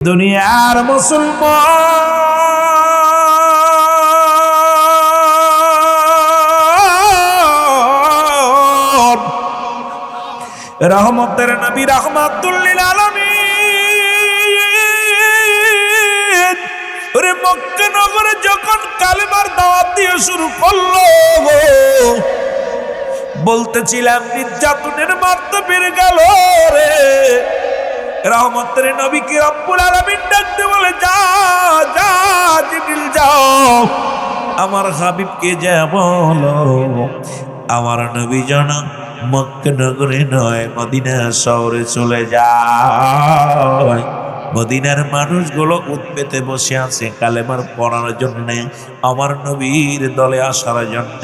দুনিয়ার মুসলমান রহমতের নবী রাহমাতুল লিল আলামিন ওরে মক্কা নগরে যখন কালেমার দাওয়াত দিয়ে শুরু করলো বলতেছিলাম নির্যাতনের মাত্রা বেড়ে গেল রে। রহমতের নবীকে রব্বুল আলামিন ডাকতে বলে যা যা জিবরিল যাও আমার হাবিবকে যা বলো আমার নবী যেন মক্কা নগরে নয় মদিনা শহরে চলে যায়। মদিনার মানুষগুলো উৎপেতে বসে আছে কালেমার পড়ার জন্য, আমার নবীর দলে আসার জন্য।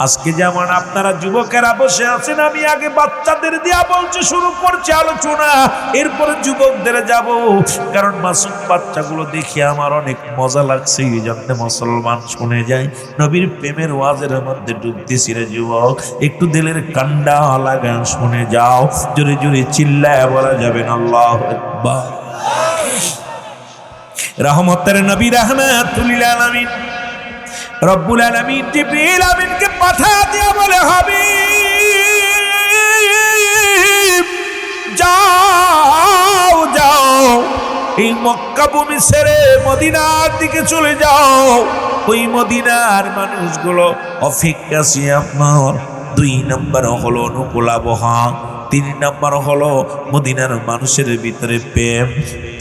আজকে যেমন আপনারা যুবকেরা বসে আছেন, আমি আগে বাচ্চাদের দিয়া বলছি শুরু করছি আলোচনা, এরপরে যুবকদের যাব, কারণ মাসুম বাচ্চাগুলো দেখে আমার অনেক মজা লাগছে। এই জন্য মুসলমান শুনে যায় নবীর প্রেমের ওয়াজের মধ্যে ডুবতেছি রে যুবক, একটু দিলের কান্ডা লাগা শুনে যাও, জোরে জোরে চিল্লায় বলা যাবেন আল্লাহু আকবার। রহমতের নবী রাহমাতুল লিল আলামিন রব্বুল আলামিন জিবরিল আমিনকে পাঠা দিয়ে বলে হাবিব যাও যাও এই মক্কা ভূমি ছেড়ে মদিনার দিকে চলে যাও। ওই মদিনার মানুষগুলো অপেক্ষাছি আপনার। 2 নম্বর হলো অনুকূল আবহাওয়া, 3 নম্বর হলো মদিনার মানুষের ভিতরে প্রেম,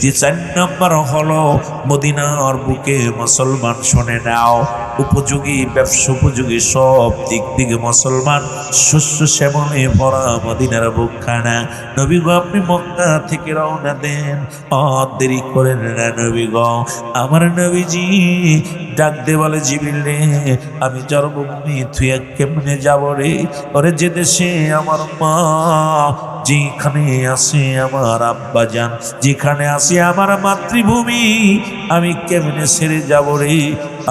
4 নম্বর হলো মদিনার বুকে মুসলমান শুনে নাও উপযোগী ব্যবসা উপযোগী সব দিক থেকে মুসলমান শস্য শ্যামলে ভরা মদিনার বুকখানা। নবী গো আপনি মক্কা থেকে রওনা দেন, দেরি করেন না নবী গো। আমার নবীজি ডাক দে বলে জিবরিল রে আমি জন্মভূমি থুয়ে কেমনে যাব রে, ওরে যে দেশে আমার মা, যেখানে আছে আমার আব্বা জান, যেখানে আছে আমার মাতৃভূমি, আমি কেমনে ছেড়ে যাব রে,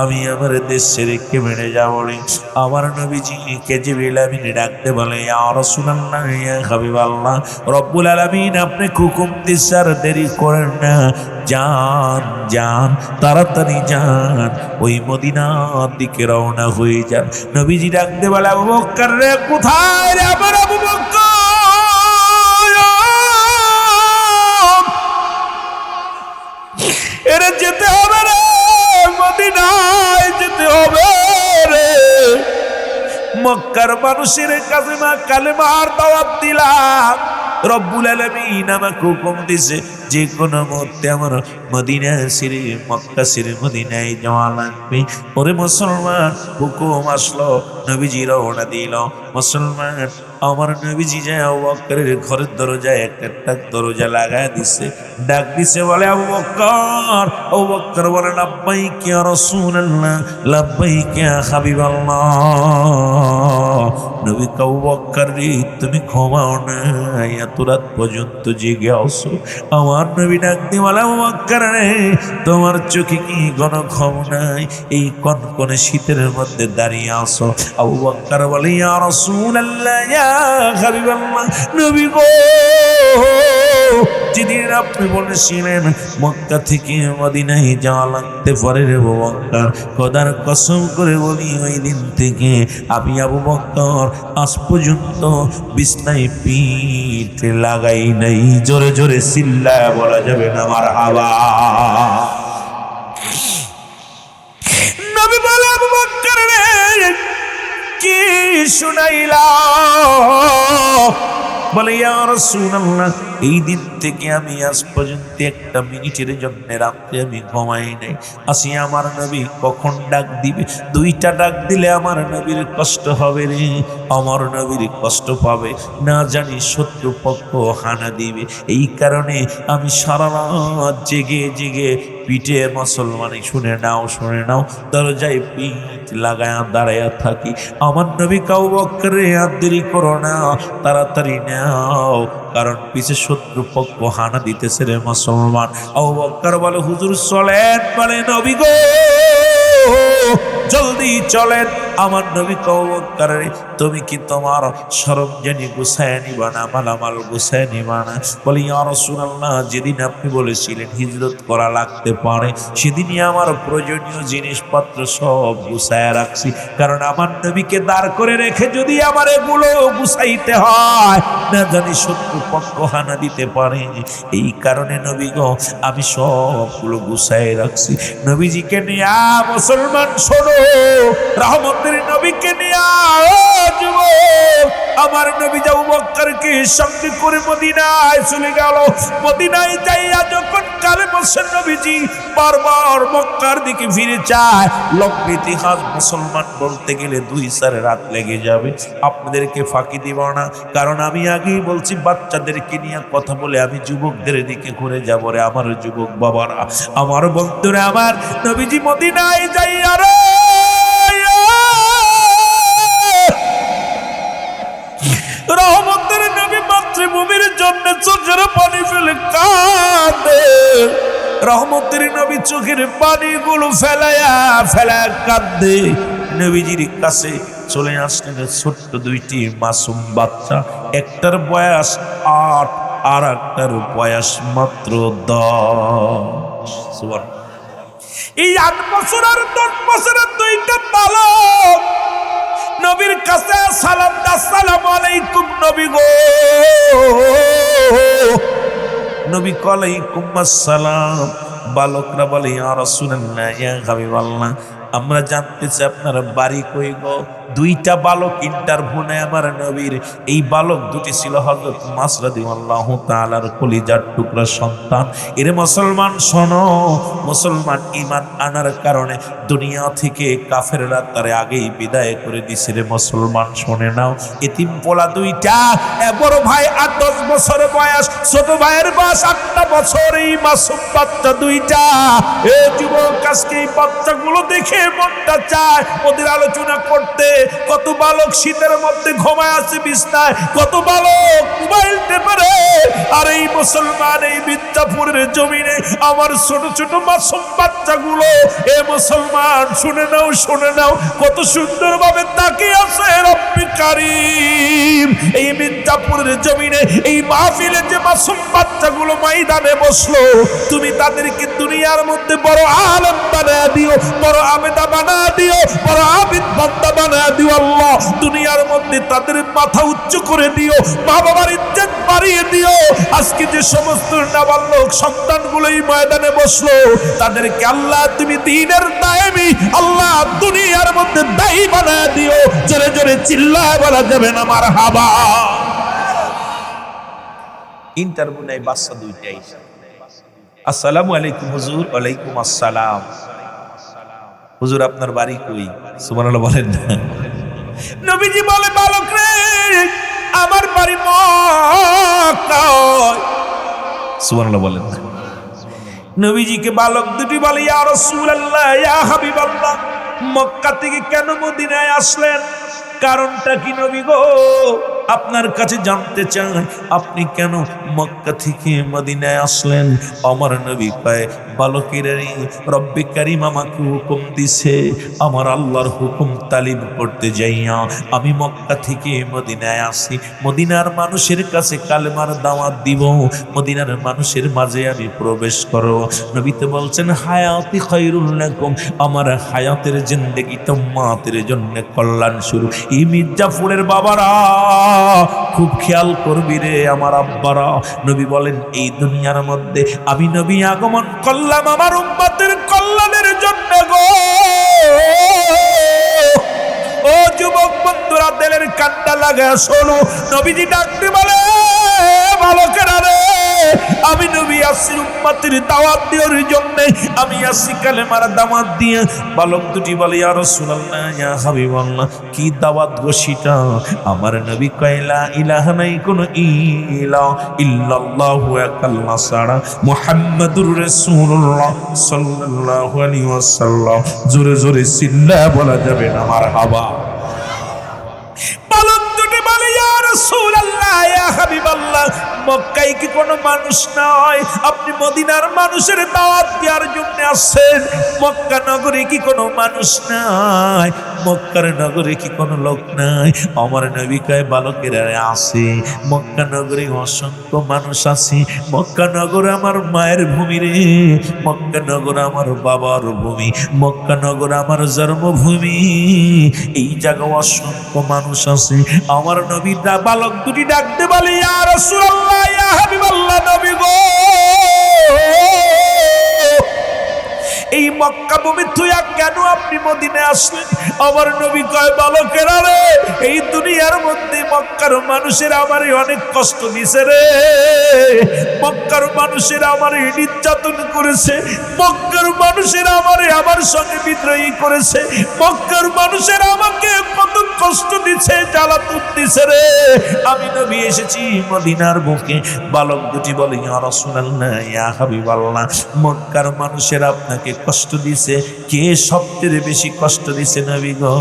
আমি আমার দেশ ছেড়ে কেমনে যাব রে। আমার নবীজি কে জিবরিল আমিন ডাকতে বলে ইয়া রাসূলুল্লাহ ইয়া হাবিবাল্লাহ রব্বুল আলামিন আপনি হুকুম দিচ্ছেন দেরি করেন না, যান যান তাড়াতাড়ি যান ওই মদিনার দিকে রওনা হয়ে যান। নবীজি ডাকতে বলে আবু বকর রে কোথায় রে আমার আবু বকর, এরে যেতে হবে রে মদিনায় যেতে হবে রে, মক্কার মানুষের কাছে মা কালেমার দাওয়াত দিলাম। রব্বুল আলামিন আমাকে হুকুম দিছে যে কোনো মুহূর্তে আমার মদিনা ছেড়ে মক্কা ছেড়ে মদিনায় যাওয়া লাগবে। ওরে মুসলমান হুকুম আসলো, নবীজি রওনা দিল। মুসলমান আমার নবীজি যায় আবু বকরের ঘরের দরজায় একটা দরজা লাগায় দিছে, ডাক দিছে বলে আবু বকর। আবু বকর বলে লাব্বাইক ইয়া রাসূলুল্লাহ লাব্বাইক ইয়া হাবিবাল্লাহ। নবী আবু বকর রে তুমি ঘুমাও না, এত রাত পর্যন্ত জেগে আসো। আমার নবী ডাক দিয়ে বলে আবু বকর রে তোমার চোখে কি ঘন ঘুম নাই, এই কনকনে শীতের মধ্যে দাঁড়িয়ে আসো। আবু বকর বলে ইয়া রাসূলুল্লাহ ইয়া হাবিবাল্লাহ নবী গো, যেদিন আপনি বলেছিলেন মক্কা থেকে মদিনায় যাওয়া লাগতে পারে রে আবু বকর, খোদার কসম করে বলি ওই দিন থেকে আমি আবু বকর আজ পর্যন্ত বিছনায় পিঠ লাগাই নাই। জোরে জোরে চিল্লায় বলা যাবে না মারহাবা। নবী বলে আবু বকর রে কি শুনাইলা, বলে ইয়া রাসূলুল্লাহ এই দিন থেকে আমি আজ পর্যন্ত একটা মিনিটের জন্য রাত্রে আমি ঘুমাই নাই। আসি আমার নবী কখন ডাক দিবে, 2টা ডাক দিলে আমার নবীর কষ্ট হবে রে, আমার নবীর কষ্ট পাবে, না জানি শত্রুপক্ষ হানা দিবে। এই কারণে আমি সারা রাত জেগে জেগে পিঠে মুসলমানি শুনে নাও দরজায় পিঠ লাগায়া দাঁড়ায়া থাকি। আমার নবী আবু বকর রে আর দেরি করো না, তাড়াতাড়ি নাও, কারণ পিছে শত্রুপক্ষ হানা দিতেছে রে মুসলমান। আবু বকর বলে হুজুর চলেন, বলে নবী গো জলদি চলেন, আমার নবী কও বক্কর তুমি কি তোমার সরঞ্জানি গুছায় নিবা না, মালামাল গুছায় নিবা না? বলি ইয়া রাসূলুল্লাহ, যেদিন আপনি বলেছিলেন হিজরত করা লাগতে পারে সেদিনই আমার প্রয়োজনীয় জিনিসপত্র সব গুছায় রাখছি, কারণ আমার নবীকে দাঁড় করে রেখে যদি আমার এগুলো গুছাইতে হয় না জানি শত্রু পক্ষ হানা দিতে পারে। এই কারণে নবী গো আমি সবগুলো গুছায় রাখছি। নবীজিকে নিয়া মুসলমান শোনো, রহমতের নবীকে নিয়া যুবক আমার নবী আবু বকরকে সঙ্গে করে মদিনায় চলে গেল। মদিনায় যাইয়া যখন কালে বসেন নবীজি বারবার মক্কার দিকে ফিরে যায়। লম্বা ইতিহাস, মুসলমান বলতে গেলে 2-4 রাত লেগে যাবে। আপনাদেরকে ফাঁকি দিব না, কারণ আমি আগেই বলছি বাচ্চাদেরকে নিয়ে কথা বলে আমি যুবকদের দিকে ঘুরে যাবো রে আমার যুবক বাবারা, আমার বন্ধুরা। আমার নবীজি মদিনায় যাইয়া রে রহমতের নবী মাতৃভূমির জন্য চোখের পানি ফেলে কাঁদে। রহমতের নবী চোখের পানিগুলো ফেলায়া ফেলায়া কাঁদে। নবীজির কাছে চলে আসলেন ছোট্ট 2টি মাসুম বাচ্চা, একটার বয়স 8 আর একটার বয়স মাত্র 10। এই 8 বছর আর 10 বছরের 2টা বালক নবীর কাছে সালাম দা, আসসালামু আলাইকুম নবী গো। নবী আলাইকুম আসসালাম। বালকরা বলে ইয়া রাসূলুল্লাহ, ইয়া হাবিবাল্লাহ, আমরা জানতে চাই আপনার বাড়ি কই গো? 2টা বালক ইন্টারভিউ নেয় আমার নবীর। এই বালক 2টি ছিল হযরত মাস রাদিয়াল্লাহু তাআলার কলিজার টুকরা সন্তান। এর মুসলমান শোনো, মুসলমান ঈমান আনার কারণে দুনিয়া থেকে কাফেররা তারে আগেই বিদায় করে দিছে রে মুসলমান, শুনে নাও। এতিম পোলা 2টা, বড় ভাই 8-10 বছর বয়স, ছোট ভাইয়ের বয়স 8 বছর। এই মাসুম বাচ্চা 2টা। এ যুবক, আজকে এই বাচ্চাগুলো দেখে মনটা চায় ওদের আলোচনা করতে। কত বালক শীতের মধ্যে ঘুমায় আছে বিছনায়, কত বালক মোবাইল টেপারে। আর এই মুসলমান এই মির্জাপুরের জমিনে আমার ছোট ছোট মাসুম বাচ্চাগুলো, এ মুসলমান শুনে নাও, শুনে নাও, কত সুন্দর ভাবে তাকিয়ে আছে রব্বি কারীম। এই মির্জাপুরের জমিনে এই মাহফিলে যে মাসুম বাচ্চাগুলো ময়দানে বসলো, তুমি তাদেরকে দুনিয়ার মধ্যে বড় আলেম বানায় দিও, বড় আবেদা বানায় দিও, বড় আবিদ বান্দা বানায় দিও আল্লাহ। দুনিয়ার মধ্যে তাদের মাথা উচ্চ করে দিও, মা বাবার ইজ্জত বাড়িয়ে দিও। আজকে যে সমস্ত নাবালক সন্তানগুলো এই ময়দানে বসলো, তাদেরকে আল্লাহ তুমি দ্বীনের দায়েমি আল্লাহ দুনিয়ার মধ্যে দায়ী বানায় দিও। জোরে জোরে চিল্লায় বলা যাবে না মারহাবা। ইন্টারভিউ নাই বাচ্চা 2টাই। আসসালামু আলাইকুম হুজুর। ওয়ালাইকুম আসসালাম। হুজুর আপনার বাড়ি কই? সুবহানাল্লাহ বলেন না। নবীজি বলে বালক রে আমার বাড়ি মক্কা। সুবহানাল্লাহ বলেন না। নবীজিকে বালক 2টি বলে ইয়া রাসূলুল্লাহ, ইয়া হাবিবাল্লাহ, মক্কা থেকে কেন মদিনায় আসলেন? কারণটা কি নবী গো? আপনার কাছে জানতে চান আপনি কেন মক্কা থেকে মদিনায় আসলেন। আমার নবী কয় বালকেরাই রব্বে কারীম আমাকে হুকুম দিছে, আমার আল্লাহর হুকুম তালিম করতে যাইয়া আমি মক্কা থেকে মদিনায় আসি। মদিনার মানুষের কাছে কালেমার দাওয়াত দিব, মদিনার মানুষের মাঝে আমি প্রবেশ করব। নবী তো বলছেন হায়াতি খায়রুল লাকুম, আমার হায়াতের জিন্দেগি তোমাদের জন্য কল্যাণ শুরু। এই মির্জাপুরের বাবারা খুব খেয়াল করবি রে আমার আব্বারা। নবী বলেন এই দুনিয়ার মধ্যে আমি নবী আগমন করলাম আমার উম্মতের কল্যাণের জন্য গো। ও যুবক বন্ধুরা, দিলের কান্না লাগা শোনো। নবীজি ডাকতে বলে বালকেরা রে, আমি নবী আসি উম্মতের দাওয়াত দেওয়ার জন্য, আমি আসি কালেমার দাওয়াত দিয়ে। বালক 2টি বলে ইয়া রাসূলুল্লাহ, ইয়া হাবিবাল্লাহ, কি দাওয়াত গো সেটা? আমার নবী কয় লা ইলাহা, নাই কোনো ইলাহ ইল্লাল্লাহু আল্লাহ ছাড়া, মুহাম্মাদুর রাসূলুল্লাহ সাল্লাল্লাহু আলাইহি ওয়াসাল্লাম। জোরে জোরে চিল্লা বলা যাবে না মারহাবা। বালক 2টি বলে ইয়া রাসূলুল্লাহ, ইয়া হাবিবাল্লাহ, মক্কায় কি কোনো মানুষ নয়? আপনি মদিনার মানুষের দাওয়াত দেওয়ার জন্য আসছেন? মক্কা নগরে কি কোনো মানুষ নাই? মক্কার নগরে কি কোনো লোক নাই? আমার নবী কয় বালকেরা আছে। মক্কা নগরে অসংখ্য মানুষ আছে। মক্কা নগর আমার মায়ের ভূমি রে, মক্কা নগর আমার বাবার ভূমি, মক্কা নগর আমার জন্মভূমি। এই জায়গায় অসংখ্য মানুষ আছে। আমার নবী বালক দুটি ডাকতে বলে, ইয়া রাসূলুল্লাহ, ইয়া হাবিবাল্লাহ, নবী গো, এই মক্কা ভূমি থুইয়া কেন আপনি মদিনায় আসলেন? আমার নবী কয় বালকেরা রে, এই দুনিয়ার মধ্যে মক্কার মানুষের আমারই অনেক কষ্ট দিছে রে। মক্কার মানুষের আমার নির্যাতন করেছে, মক্কার মানুষের আমার সঙ্গে বিদ্রোহী করেছে, মক্কার মানুষের আমাকে কত কষ্ট দিচ্ছে, জ্বালাতন দিছে রে। আমি নবী এসেছি মদিনার বুকে। বালক দুটি বলে, ইয়া রাসূলুল্লাহ, ইয়া হাবিবাল্লাহ, মক্কার মানুষের আপনাকে কষ্ট দিছে, কে সবচেয়ে বেশি কষ্ট দিছে নবী গো?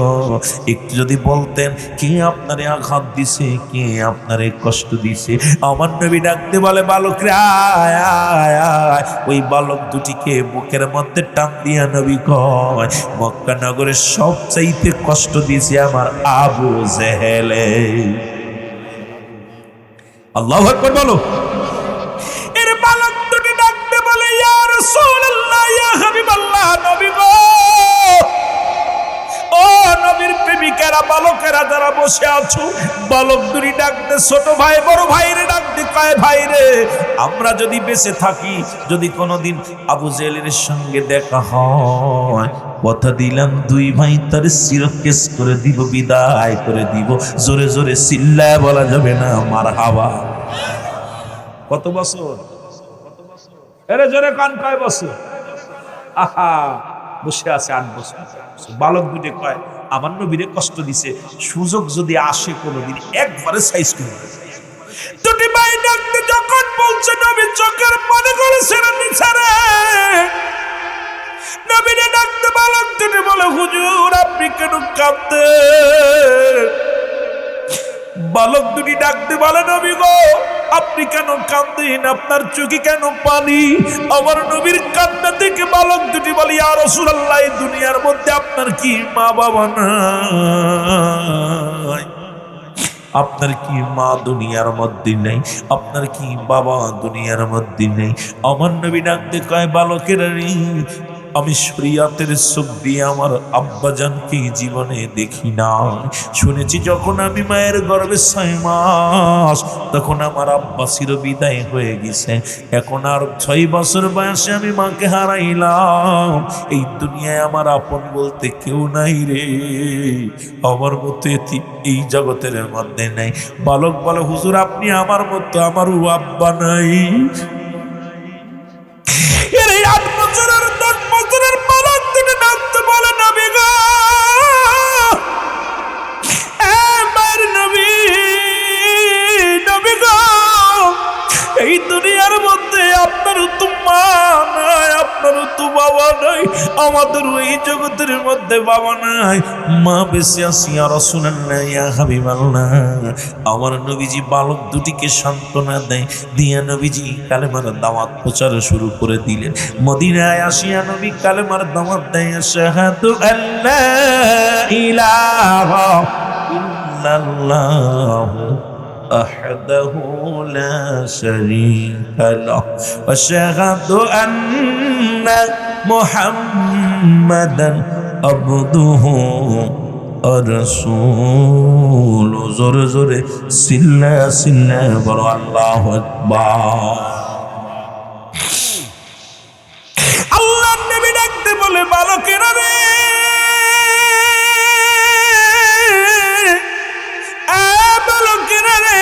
একটু যদি বলতেন কে আপনারে আঘাত দিছে, কে আপনারে কষ্ট দিছে। আমার নবী ডাকতে বলে, বালকরা আয় আয় আয়। ওই বালক দুটিকে বুকের মধ্যে টান দিয়া নবী কয়, মক্কা নগরের সবচাইতে কষ্ট দিছে আমার আবু জেহেলে। আল্লাহু আকবার বলো। এর বালক দুটি ডাকতে বলে, ইয়া রাসূলুল্লাহ, ইয়া হাবিবাল্লাহ, নবী গো, ও নবীর প্রেমিকেরা, বালকেরা যারা বসে আছো, বালক দুটি ডাকতে, ছোট ভাই বড় ভাইরে ডাকতে কয়, ভাই রে, আমরা যদি বেঁচে থাকি, যদি কোনোদিন আবু জেহেলের সঙ্গে দেখা হয়, কথা দিলাম দুই ভাই তার চিরকেশ করে দিব, বিদায় করে দিব। জোরে জোরে চিল্লায় বলা যাবে না মারহাবা? কত বছর? এরে জোরে কান, কয় বছর? আহা, বসে আছে 8 বছর। বালক দুটি কয়, আমার নবীরে কষ্ট দিছে, সুযোগ যদি আসে কোনোদিন একবারে সাইজ করে। দুটি ভাই ডাকতে যখন বলছে, নবী চোখের পানি করেছে নিচে রে। নবীরে ডাকতে বালক দুটি বলে, হুজুর আপনি কেন কাঁদতেন? বালক দুটি ডাকতে বলে, নবী গো, আপনি কেন কাঁদেন? আপনার চোখে কেন পানি? আমার নবীর কান্না থেকে বালক দুটি বলে, ইয়া রাসূলুল্লাহ, এই দুনিয়ার মধ্যে আপনার কি মা বাবা নাই? আপনার কি মা দুনিয়ার মধ্যে নেই? আপনার কি বাবা দুনিয়ার মধ্যে নেই? আমার নবী ডাকতে কয়, বালকের রে, আমি শরীয়তের চোখ দিয়ে আমার আব্বাজানকে জীবনে দেখি না। শুনেছি যখন আমি মায়ের গর্ভে 6 মাস, তখন আমার আব্বা চির বিদায় হয়ে গেছে। এখন আর 6 বছর বয়সে আমি মাকে হারাইলাম। এই দুনিয়ায় আমার আপন বলতে কেউ নাই রে, আমার মতো এই জগতের মধ্যে নাই। বালক বলে, হুজুর আপনি আমার মতো, আমারও আব্বা নাই। এর 8 বছরের 10 বছরের বালক দুটি ডাকতে বলে, নবী গো, আমার নবী, নবী গো, এই দুনিয়ার মধ্যে আপনারও তো মা নাই, আপনারও তো বাবা নাই, আমাদেরও এই জগতের মধ্যে বাবা নাই, মা বেঁচে আছি। ইয়া রাসূলুল্লাহ, ইয়া হাবিবাল্লাহ, আমার নবীজি বালক দুটিকে সান্ত্বনা দেয়, দিয়া নবীজি কালেমার দাওয়াত প্রচার শুরু করে দিলেন। মদিনায় আসিয়া নবী কালেমার দাওয়াত দেয়, আশহাদু আল্লা ইলাহা ইল্লাল্লাহ ওয়াহদাহু লা শারীকা লাহু ওয়া আশহাদু আন্না মুহাম্মাদান আবদুহু ওয়া রাসূলুহু। জোরে জোরে সিল্লা সিল্লা বলো আল্লাহু আকবার। আল্লাহর নবী ডাকতে বলে, বালকেরা রে, বালকেরা রে,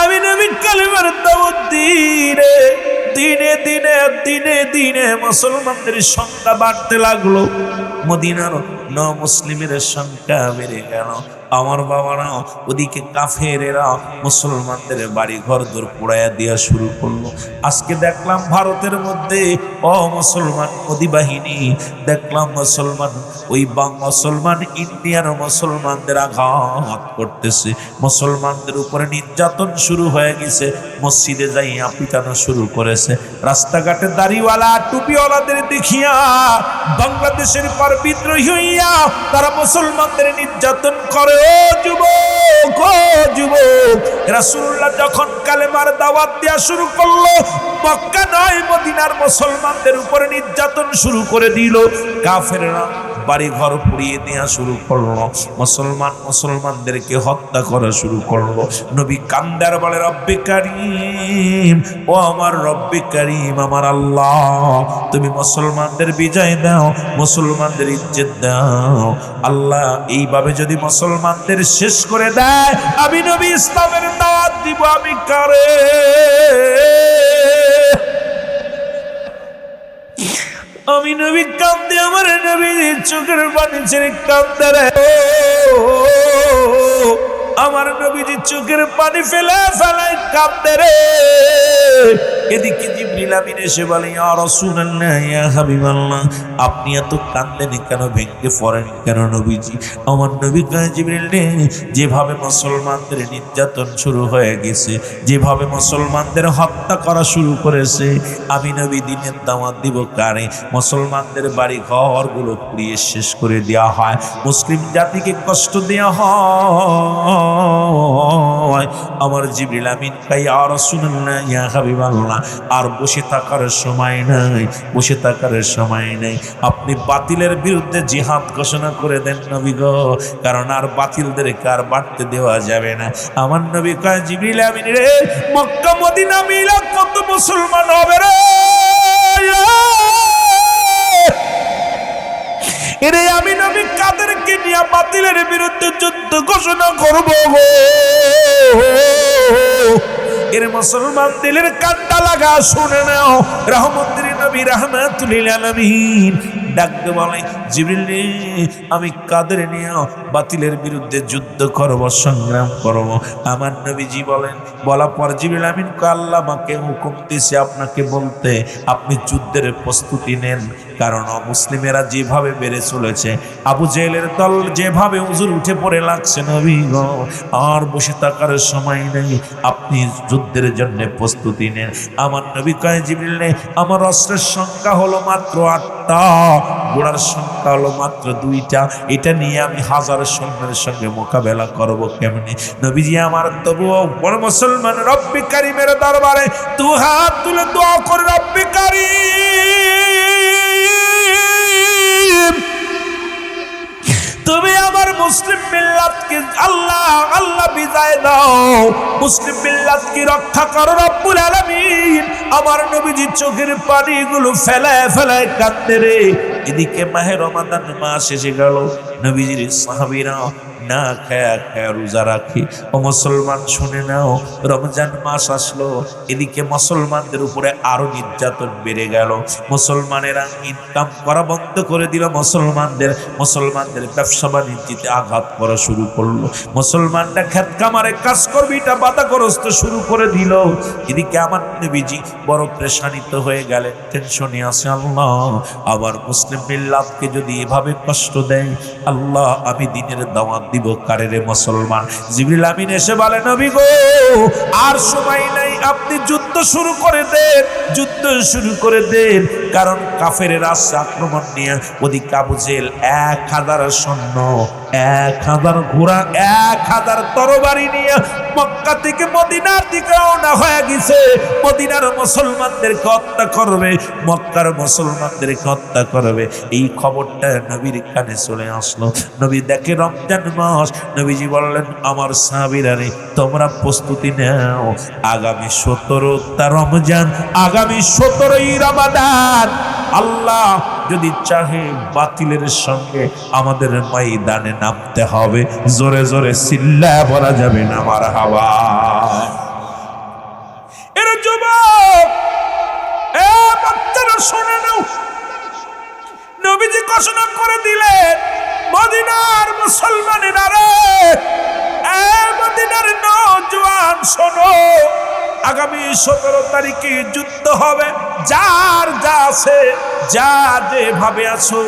আমি নবী কালেমার দাওয়াত দিই। দিনে দিনে দিনে দিনে মুসলমানদের সংখ্যা বাড়তে লাগলো। মদিনার মুসলিমের সংখ্যা বেড়ে গেল। আমার বাবারা ওদিকে কাফেরেরা মুসলমানদের বাড়ি ঘর দূর পোড়াইয়া দেওয়া শুরু করলো। আজকে দেখলাম ভারতের মধ্যে মুসলমান মোদি বাহিনী, দেখলাম মুসলমান মুসলমান ইন্ডিয়ার মুসলমানদের আঘাত করতেছে, মুসলমানদের উপরে নির্যাতন শুরু হয়ে গেছে, মসজিদে যাইয়া পিটানো শুরু করেছে। রাস্তাঘাটে দাড়িওয়ালা টুপিওয়ালাদের দেখিয়া বাংলাদেশের পর বিদ্রোহী হইয়া তারা মুসলমানদের নির্যাতন করে। ও যুবক, ও যুবক, রাসূলুল্লাহ যখন কালেমার দাওয়াত দেওয়া শুরু করলো, মক্কা নয় মদিনার মুসলমানদের উপরে নির্যাতন শুরু করে দিল। কাফেররা বাড়ি ঘর পুড়িয়ে দেওয়া শুরু করলো, মুসলমানদেরকে হত্যা করা শুরু করলো। নবী কান্দার বলে, রব্বে কারীম, ও আমার রব্বে কারীম, আমার আল্লাহ, তুমি মুসলমানদের বিজয় দাও, মুসলমানদের ইজ্জত দাও। আল্লাহ এইভাবে যদি মুসলমানদের শেষ করে দেয়, আমি নবী ইসলামের দাওয়াত দিব আমি কারে? আমি নবী কান্দে, আমার নবী চোখের পানি ছেড়ে কান্দে রে, আমার নবীজি চোখের পানি ফেলে ফেলায় কান্দে রে। এদিকে জিবরিল আমিন এসে বলে, ইয়া রাসূলুল্লাহ, ইয়া হাবিবাল্লাহ, আপনি এত কান্দেন কেন, ভেঙে পড়েন কেন নবীজি? আমার নবী কয়, জিবরিল রে, যেভাবে মুসলমানদের নির্যাতন শুরু হয়ে গেছে, যেভাবে মুসলমানদের হত্যা করা শুরু করেছে, আমি নবী দিনের দাওয়াত দিব কারে? মুসলমানদের বাড়ি ঘরগুলো পুড়িয়ে শেষ করে দেওয়া হয়, মুসলিম জাতিকে কষ্ট দেওয়া হয়। আমার জিবরিল আমিন কয়, ইয়া রাসূলুল্লাহ, ইয়া হাবিবাল্লাহ, আর বসে থাকার সময় নাই, বসে থাকার সময় নেই, আপনি বাতিলের বিরুদ্ধে জিহাদ ঘোষণা করে দেন নবী গো, কারণ আর বাতিলদেরকে আর বাড়তে দেওয়া যাবে না। আমার নবী কয়, জিবরিল আমিন রে, মক্কা মদিনা মিলা কত মুসলমান হবে রে, এরে আমি নবী কাদেরকে নিয়ে বাতিলের বিরুদ্ধে যুদ্ধ ঘোষণা করব গো? এর মুসলমান দিলের কান্ডা লাগা শুনে নাও। রহমতের নবী রাহমাতুল লিল আলামিন ডাকতে বলে, জিবরিল রে, আমি কাদের নিয়ে বাতিলের বিরুদ্ধে যুদ্ধ করব, সংগ্রাম করব? আমার নবীজি বলেন, বলা পর জিবরিল আমিন কয়, আল্লাহ আমাকে হুকুম দিয়েছে আপনাকে বলতে, আপনি যুদ্ধের প্রস্তুতি নেন, কারণ মুসলিমেরা যেভাবে বেড়ে চলেছে, আবু জেহেলের দল যেভাবে হুজুর উঠে পড়ে লাগছে, নবী গো আর বসে থাকার সময় নেই, আপনি যুদ্ধের জন্য প্রস্তুতি নেন। আমার নবী কয়, জিবরিল রে, আমার অস্ত্রের সংখ্যা হলো মাত্র 8টা, ঘোড়ার সংখ্যা হলো মাত্র 2টা, এটা নিয়ে আমি 1000 সৈন্যের সঙ্গে মোকাবেলা করব কেমনে? নবীজি আমার তবুও বড় মুসলমান রব্বে কারীমের দরবারে দু হাত তুলে দোয়া করে, রব্বে কারীম, তুমি আমার মুসলিম মিল্লাতকে আল্লাহ আল্লাহ বিজয় দাও, মুসলিম মিল্লাতকে রক্ষা করো রব্বুল আলামিন। আমার নবীজি চোখের পানিগুলো ফেলায় ফেলায় কাঁদতে রে। এদিকে মাহে রমাদান মাস এসে গেল, নবীজির সাহাবীরা না খায়া খায়া রোজা রাখি। ও মুসলমান শুনে নাও, রমজান মাস আসলো, এদিকে মুসলমানদের উপরে আরো নির্যাতন বেড়ে গেল, মুসলমানেরা ইনকাম করা বন্ধ করে দিল, মুসলমানদের ব্যবসা বাণিজ্যতে আঘাত করা শুরু করলো, মুসলমানরা খেত কামারে কাজ করবে এটা বাধাগ্রস্ত শুরু করে দিল। এদিকে আমার নবীজি বড় পেরেশানিত হয়ে গেলেন, টেনশনে আছে, আল্লাহ আবার মুসলিম মিল্লাতকে যদি এভাবে কষ্ট দেয়, আল্লাহ আমি দিনের দাওয়াত দিব কারে রে মুসলমান? জিবরিল আমিন এসে বলে, নবী গো আর সময় নাই, আপনি যুদ্ধ শুরু করে দেন, যুদ্ধ শুরু করে দেন, কারণ কাফেরের আসছে আক্রমণ নিয়ে। ওদিকে আবু জেহেল 1000 সৈন্য, 1000 ঘোড়া, 1000 তরবারি নিয়ে মক্কা থেকে মদিনার দিকে রওনা হয়ে গেছে। মদিনার মুসলমানদেরকে হত্যা করবে, মক্কার মুসলমানদেরকে হত্যা করবে। এই খবরটা নবীর কানে চলে আসলো। নবী দেখে রমজান মাস, নবীজি বললেন, আমার সাহাবীরা রে, তোমরা প্রস্তুতি নাও, আগামী 17টা রমজান, আগামী 17ই রমাদান আল্লাহ যদি চাহে বাতিলের সঙ্গে আমাদের ময়দানে নামতে হবে। জোরে জোরে চিল্লায়া বলা যাবে না মারহাবা? এর যুবক, এ বাচ্চারা শুনে নাও, নবীজি ঘোষণা করে দিলেন, মদিনার মুসলমানেরা রে, মদিনার নওজোয়ান শোনো, আগামী 17 তারিখে যুদ্ধ হবে। যার যা আছে, যা যেভাবে আছো,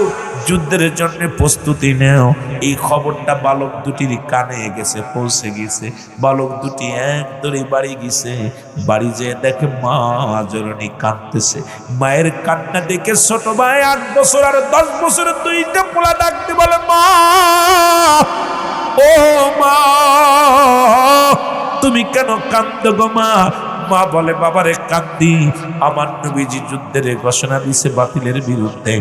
যুদ্ধের জন্য প্রস্তুতি নেও। এই খবরটা বালক দুটির কানে গেছে, পৌঁছে গেছে। বালক দুটি একদরে বাড়ি গেছে। বাড়ি যেয়ে দেখে মা জননী কাঁদতেছে। মায়ের কান্না দেখে ছোট ভাই 8 বছর আর 10 বছরের দুইটা পোলা ডাকতে বলে, মা, ও মা, তুমি কেন কাঁদো গো মা? মা বলে, বাবারে কান্দি, আমার নবীজি যুদ্ধের ঘোষণা দিছে বাতিলের বিরুদ্ধে।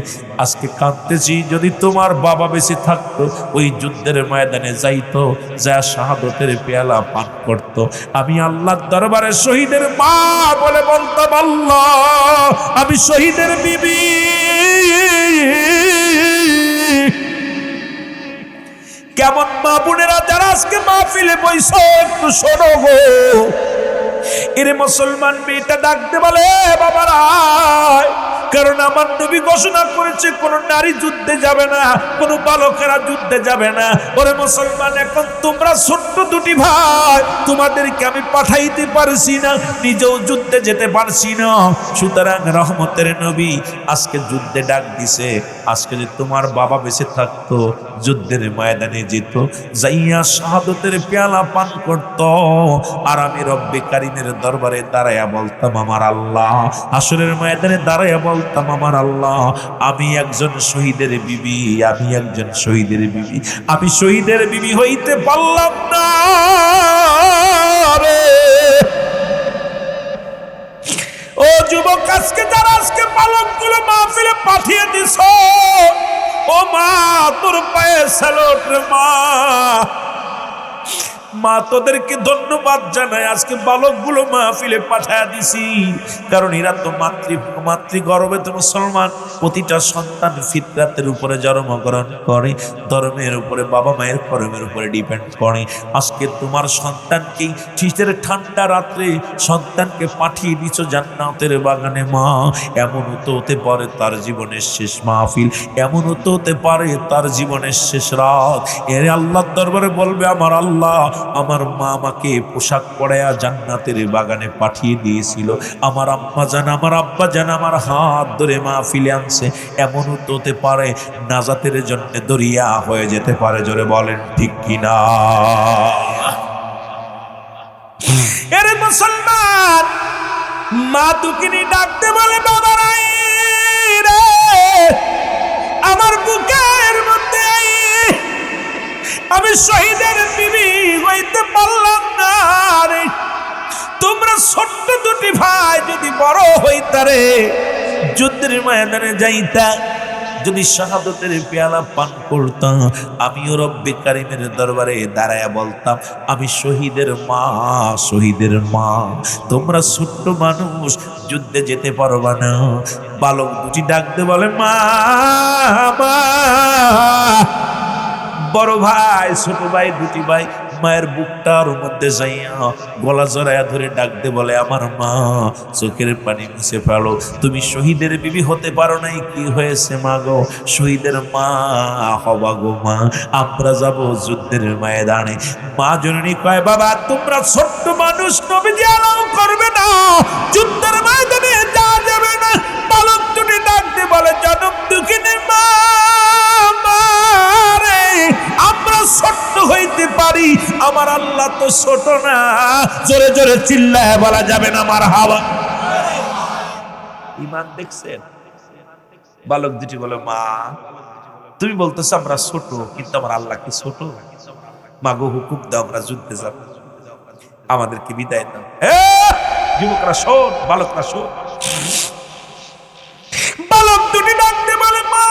আজকে কাঁদতেছি, যদি তোমার বাবা বেঁচে থাকতো ওই যুদ্ধের ময়দানে যাইতো, যা শাহাদতের পেয়ালা পান করতো, আমি আল্লাহর দরবারে শহীদের মা বলে বলতাম, আল্লাহ আমি শহীদের বিবি। কেমন মা বোনেরা যারা আজকে মাহফিলে বইছো, একটু শোনো গো। এরে মুসলমান মেয়েটা ডাকতে বলে, বাবারা, কারণ আমার নবী ঘোষণা করেছে কোন নারী যুদ্ধে যাবে না, কোন বালকেরা যুদ্ধে যাবে না। ওরে মুসলমান, এখন তোমরা ছোট্ট দুটি ভাই, তোমাদেরকে আমি পাঠাইতে পারছি না, নিজেও যুদ্ধে যেতে পারছি না। সুতরাং রহমতের নবী আজকে যুদ্ধে ডাক দিছে। আজকে যে তোমার বাবা বেঁচে থাকতো, যুদ্ধের ময়দানে যেত, যাইয়া শাহাদতের পেয়ালা পান করত, আর আমি রব্বে কারিমের দরবারে দাঁড়াইয়া বলতাম, আমার আল্লাহ, হাসরের ময়দানে দাঁড়াইয়া বলতাম, আমার আল্লাহ, আমি একজন শহীদের বিবি, আমি একজন শহীদের বিবি, আমি শহীদের বিবি হইতে পারলাম না রে। ও যুবক, আজকে যারা আজকে বালকগুলো মাহফিলে পাঠিয়ে দিছ, ও মা, তোর পায়ে স্যালুট রে মা। মা, তোদেরকে ধন্যবাদ জানাই, আজকে বালকগুলো মাহফিলে পাঠায়া দিছি, কারণ এরা তো মাতৃ গর্বে তো মুসলমান। প্রতিটা সন্তান ফিতরাতের উপরে জন্মগ্রহণ করে, ধর্মের উপরে, বাবা মায়ের কর্মের উপরে ডিপেন্ড করে। আজকে তোমার সন্তানকেই শীতের ঠান্ডা রাত্রে সন্তানকে পাঠিয়ে দিছো জান্নাতের বাগানে। মা, এমনও তো হতে পারে তার জীবনের শেষ মাহফিল, এমনও তো হতে পারে তার জীবনের শেষ রাত। এর আল্লাহর দরবারে বলবে, আমার আল্লাহ, আমার মা আমাকে পোশাক পরায়া জান্নাতের বাগানে পাঠিয়ে দিয়েছিল, আমার আম্মা জান, আমার আব্বা জান আমার হাত ধরে মাহফিলে আনছে। এমনও তো হতে পারে নাজাতের জন্য দরিয়া হয়ে যেতে পারে। জোরে বলেন ঠিক কিনা? এর মুসলমান, মা দুকিনি ডাকতে বলে, বাবারাই রে, আমার বুকের মধ্যে আমি শহীদের বিবি হইতে পারলাম না রে। তোমরা ছোট্ট দুটি ভাই যদি বড় হইতারে, যুদ্ধের ময়দানে যাইতা, যদি শাহাদতের পেয়ালা পান করতাম, আমিও রব্বে কারিমের দরবারে দাঁড়ায়া বলতাম, আমি শহীদের মা, শহীদের মা। তোমরা ছোট্ট মানুষ, যুদ্ধে যেতে পারবা না। বালক দুটি ডাকতে বলে, মা, মা। বড় ভাই, ছোট ভাই, দুটি ভাই মায়ের বুকটার মধ্যে যাইয়া গলা জড়াইয়া ধরে ডাকতে বলে, আমার মা, চোখের পানি মুছে ফেলো, তুমি শহীদের বিবি হতে পারো নাই, কি হয়েছে মা গো? শহীদের মা হবা গো মা, আমরা যাব যুদ্ধের ময়দানে। মা জননী কয়, বাবা, তোমরা ছোট্ট মানুষ, নবীজি অ্যালাউ করবে না, যুদ্ধের ময়দানে যাওয়া যাবে না। বালক দুটি ডাকতে বলে, জনম দুঃখিনী মা, আমরা ছোট্ট হইতে পারি, আমার আল্লাহ তো ছোট না। জোরে জোরে চিল্লায় বলা যাবে না মারহাবা। ঈমান দেখছেন? বালক দুটি বলে, মা, তুমি বলতেছো আমরা ছোট, কিন্তু আমার আল্লাহ কি ছোট? মাগো, হুকুম দাও, আমরা যুদ্ধে যাব, আমাদেরকে বিদায় দাও। যুবকরা শোন, বালকরা শোন। বালক দুটি ডাকতে বলে, মা,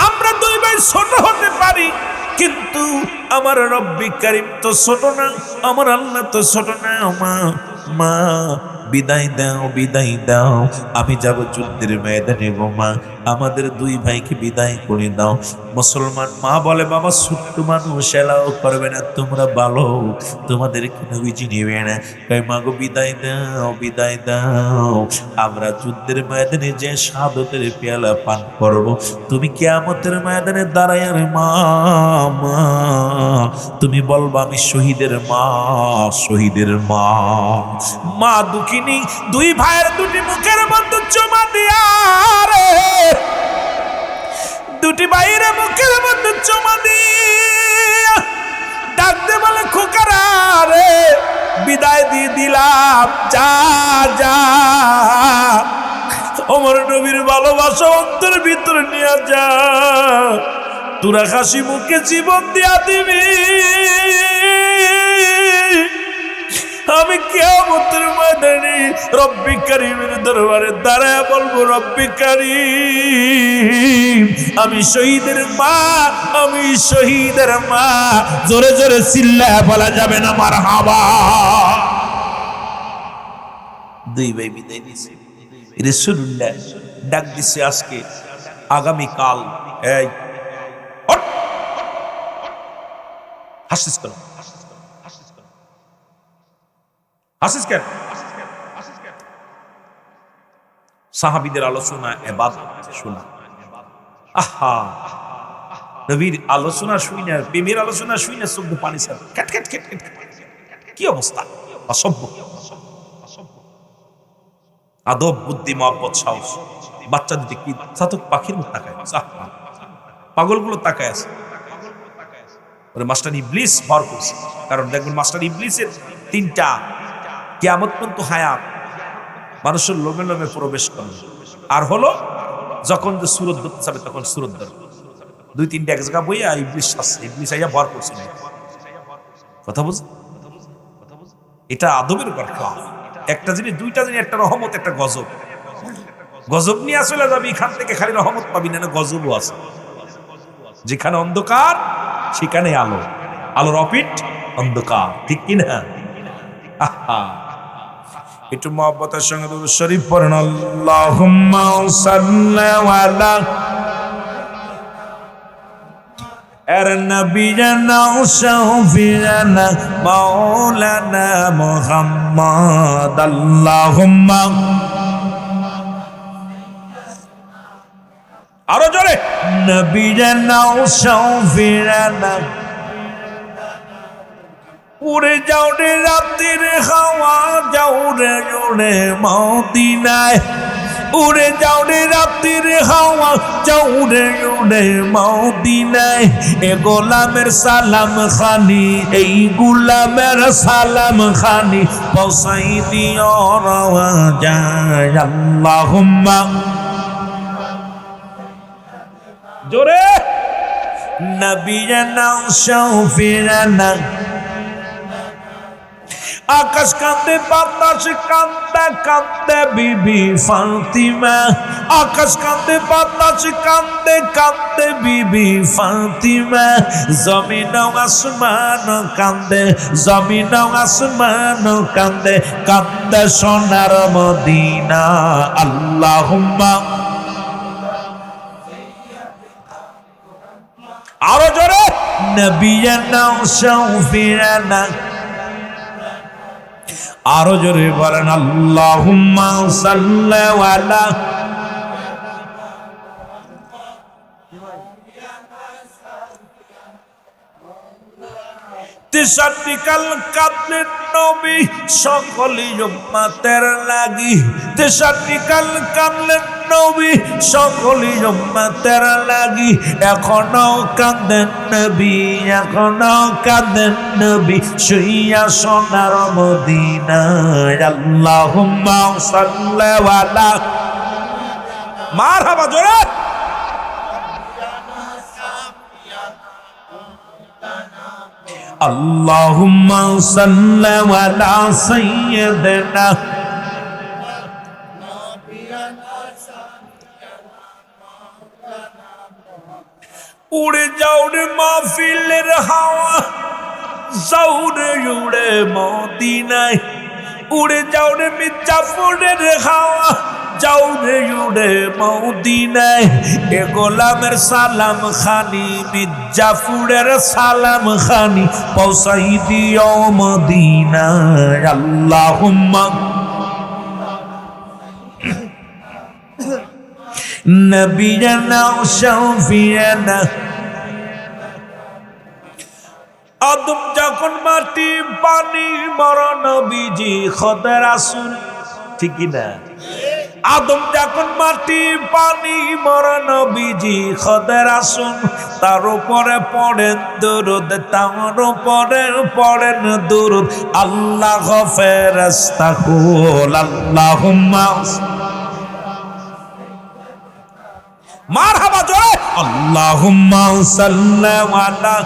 আমরা দুই ভাই ছোট হতে পারি, কিন্তু আমার রব্বে কারিম তো ছোট না, আমার আল্লাহ তো ছোট না। মা, মা, বিদায় দাও, বিদায় দাও, আমি যাব যুদ্ধের ময়দানে গো মা, আমাদের দুই ভাইকে বিদায় করে দাও। মুসলমান মা বলে, বাবা ছোট্ট মানুষ এলাও করবে না, তোমরা ভালো, তোমাদেরকে নবীজি নেবে না। কই মা গো বিদায় দাও, বিদায় দাও, আমরা যুদ্ধের ময়দানে যে শাহাদাতের পেয়ালা পান করব, তুমি কিয়ামতের ময়দানে দাঁড়ায় রে মা, মা তুমি বলবা আমি শহীদের মা, শহীদের মা। মা দুঃখিনী দুই ভাইয়ের দুটি মুখের মধ্যে চুমা দিয়া রে, দুটি ভাইয়ের মুখের মধ্যে চুমা দিয়া ডাকতে বলে, খোকারা রে বিদায় দিয়ে দিলাম, যা যা, ওমর নবীর ভালোবাসা অন্তর ভিতরে নিয়ে যা, তোরা হাসি মুখে জীবন দিয়া দিবি, আমি কিয়ামতের ময়দানে রব্বি কারীমের দরবারে দাঁড়ায় বলবো, রব্বি কারীম আমি শহীদের মা, আমি শহীদের মা। জোরে জোরে চিল্লায় বলা যাবে না মারহাবা। দুই ভাই বিদায় দিছে, রাসূলুল্লাহ ডাক দিছে আজকে আগামী কাল, এই হাসিস কেন, হাসিস কেন? সাহাবীদের আলোচনা ইবাদত শোনা, আহা নবীর আলোচনা শুই না, প্রেমের আলোচনা শুই না, চোখ দিয়ে পানি ছাড়ে, ক্যাট ক্যাট ক্যাট ক্যাট। কি অবস্থা, অসভ্য। আদব, বুদ্ধি, মহব্বত, সাহস। বাচ্চা দিতে কি চাতক পাখির মতো তাকায়, পাগলগুলো তাকায় আছে। মাস্টার ইবলিস ভর করছে, কারণ দেখবেন মাস্টার ইবলিসের তিনটা কিয়ামত পর্যন্ত হায়াত মানুষের লোমে লোমে প্রবেশ করবে। আর হলো যখন যে সুরত ধরতে যাবে তখন সুরত ধরবে, দুই তিনটা এক জায়গা বইয়া ইবলিস আসছে, ইবলিস আইয়া ভর করছে। কথা বুঝ, এটা আদবের কথা। একটা জিনিস, দুইটা জিনিস, একটা রহমত, একটা গজব। গজব নিয়ে আসলে যাবি, এখান থেকে খালি রহমত পাবি না, গজবও আছে। যেখানে অন্ধকার সেখানে আলো, আলোর অপিট অন্ধকার, ঠিক কিনা? আহা, একটু মহব্বতের সঙ্গে দুরূদ শরীফ পড়েন, আল্লাহুম্মা সাল্লি আলা নবিয়িনা শাফিঈনা মাওলানা মুহাম্মদ, আল্লাহুম্মা, আরো জোরে, নবিয়িনা শাফিঈনা, উড়ে যাও রে রাতের হাওয়া, যাও রে উড়ে মদিনায়, উড়ে যাও রে রাতের হাওয়া, যাও রে উড়ে মদিনায়। এ গোলামের সালাম খানি, এই গোলামের সালাম খানি পৌঁছাই দিও রওয়া যায়, আল্লাহুম্মা, জোরে, নবিয়িনা শাফিঈনা। আকাশ কান্দে, বাতাস কান্দে, কান্দে বিবি ফাতিমা, আকাশ কান্দে, বাতাস কান্দে, কান্দে বিবি ফাতিমা। জমিন আসমান কান্দে, জমিন আসমান কান্দে, কান্দে সোনার মদিনা, আল্লাহুম্মা, আরো জোরে, নবিয়িনা শাফিঈনা, আরো জোরে বলেন, আল্লাহুম্মা সাল্লি আলা, তেষট্টি কাল কাঁদলেন নবী সকলি উম্মতের লাগি, তেষট্টি কাল কাঁদলেন নবী সকলি উম্মতের লাগি। এখনো কাঁদেন নবী, এখনো কাঁদেন নবী, শুইয়া সোনার মদিনায়, আল্লাহুম্মা সাল্লি আলা, মারহাবা, জোরে, আল্লাহুম্মা সাল্লি আলা সাইয়্যিদিনা, উড়ে যাও রে মাহফিলের হাওয়া, যাও রে উড়ে মদিনায়। উড়ে যাও রে মির্জাপুরের হাওয়া, যাও রে উড়ে মদিনায়, এ গোলামের সালাম খানি মির্জাপুরের সালাম খানি পৌঁছাই দিও মদিনায়। আল্লাহুম্মা নবিয়ানা শাফিয়ানা। আদম যখন মাটি পানি বড় নবীজি খোদা রাসূল, ঠিক কি না? আদম যখন মাটি পানি বড় নবীজি খোদা রাসূল, তার উপরে পড়েন দুরূদ, তার উপরে পড়েন দুরূদ। আল্লাহ ফেরেশতা কুল আল্লাহুম্মা মারহাবা জোরে আল্লাহুম্মা সাল্লি আলা।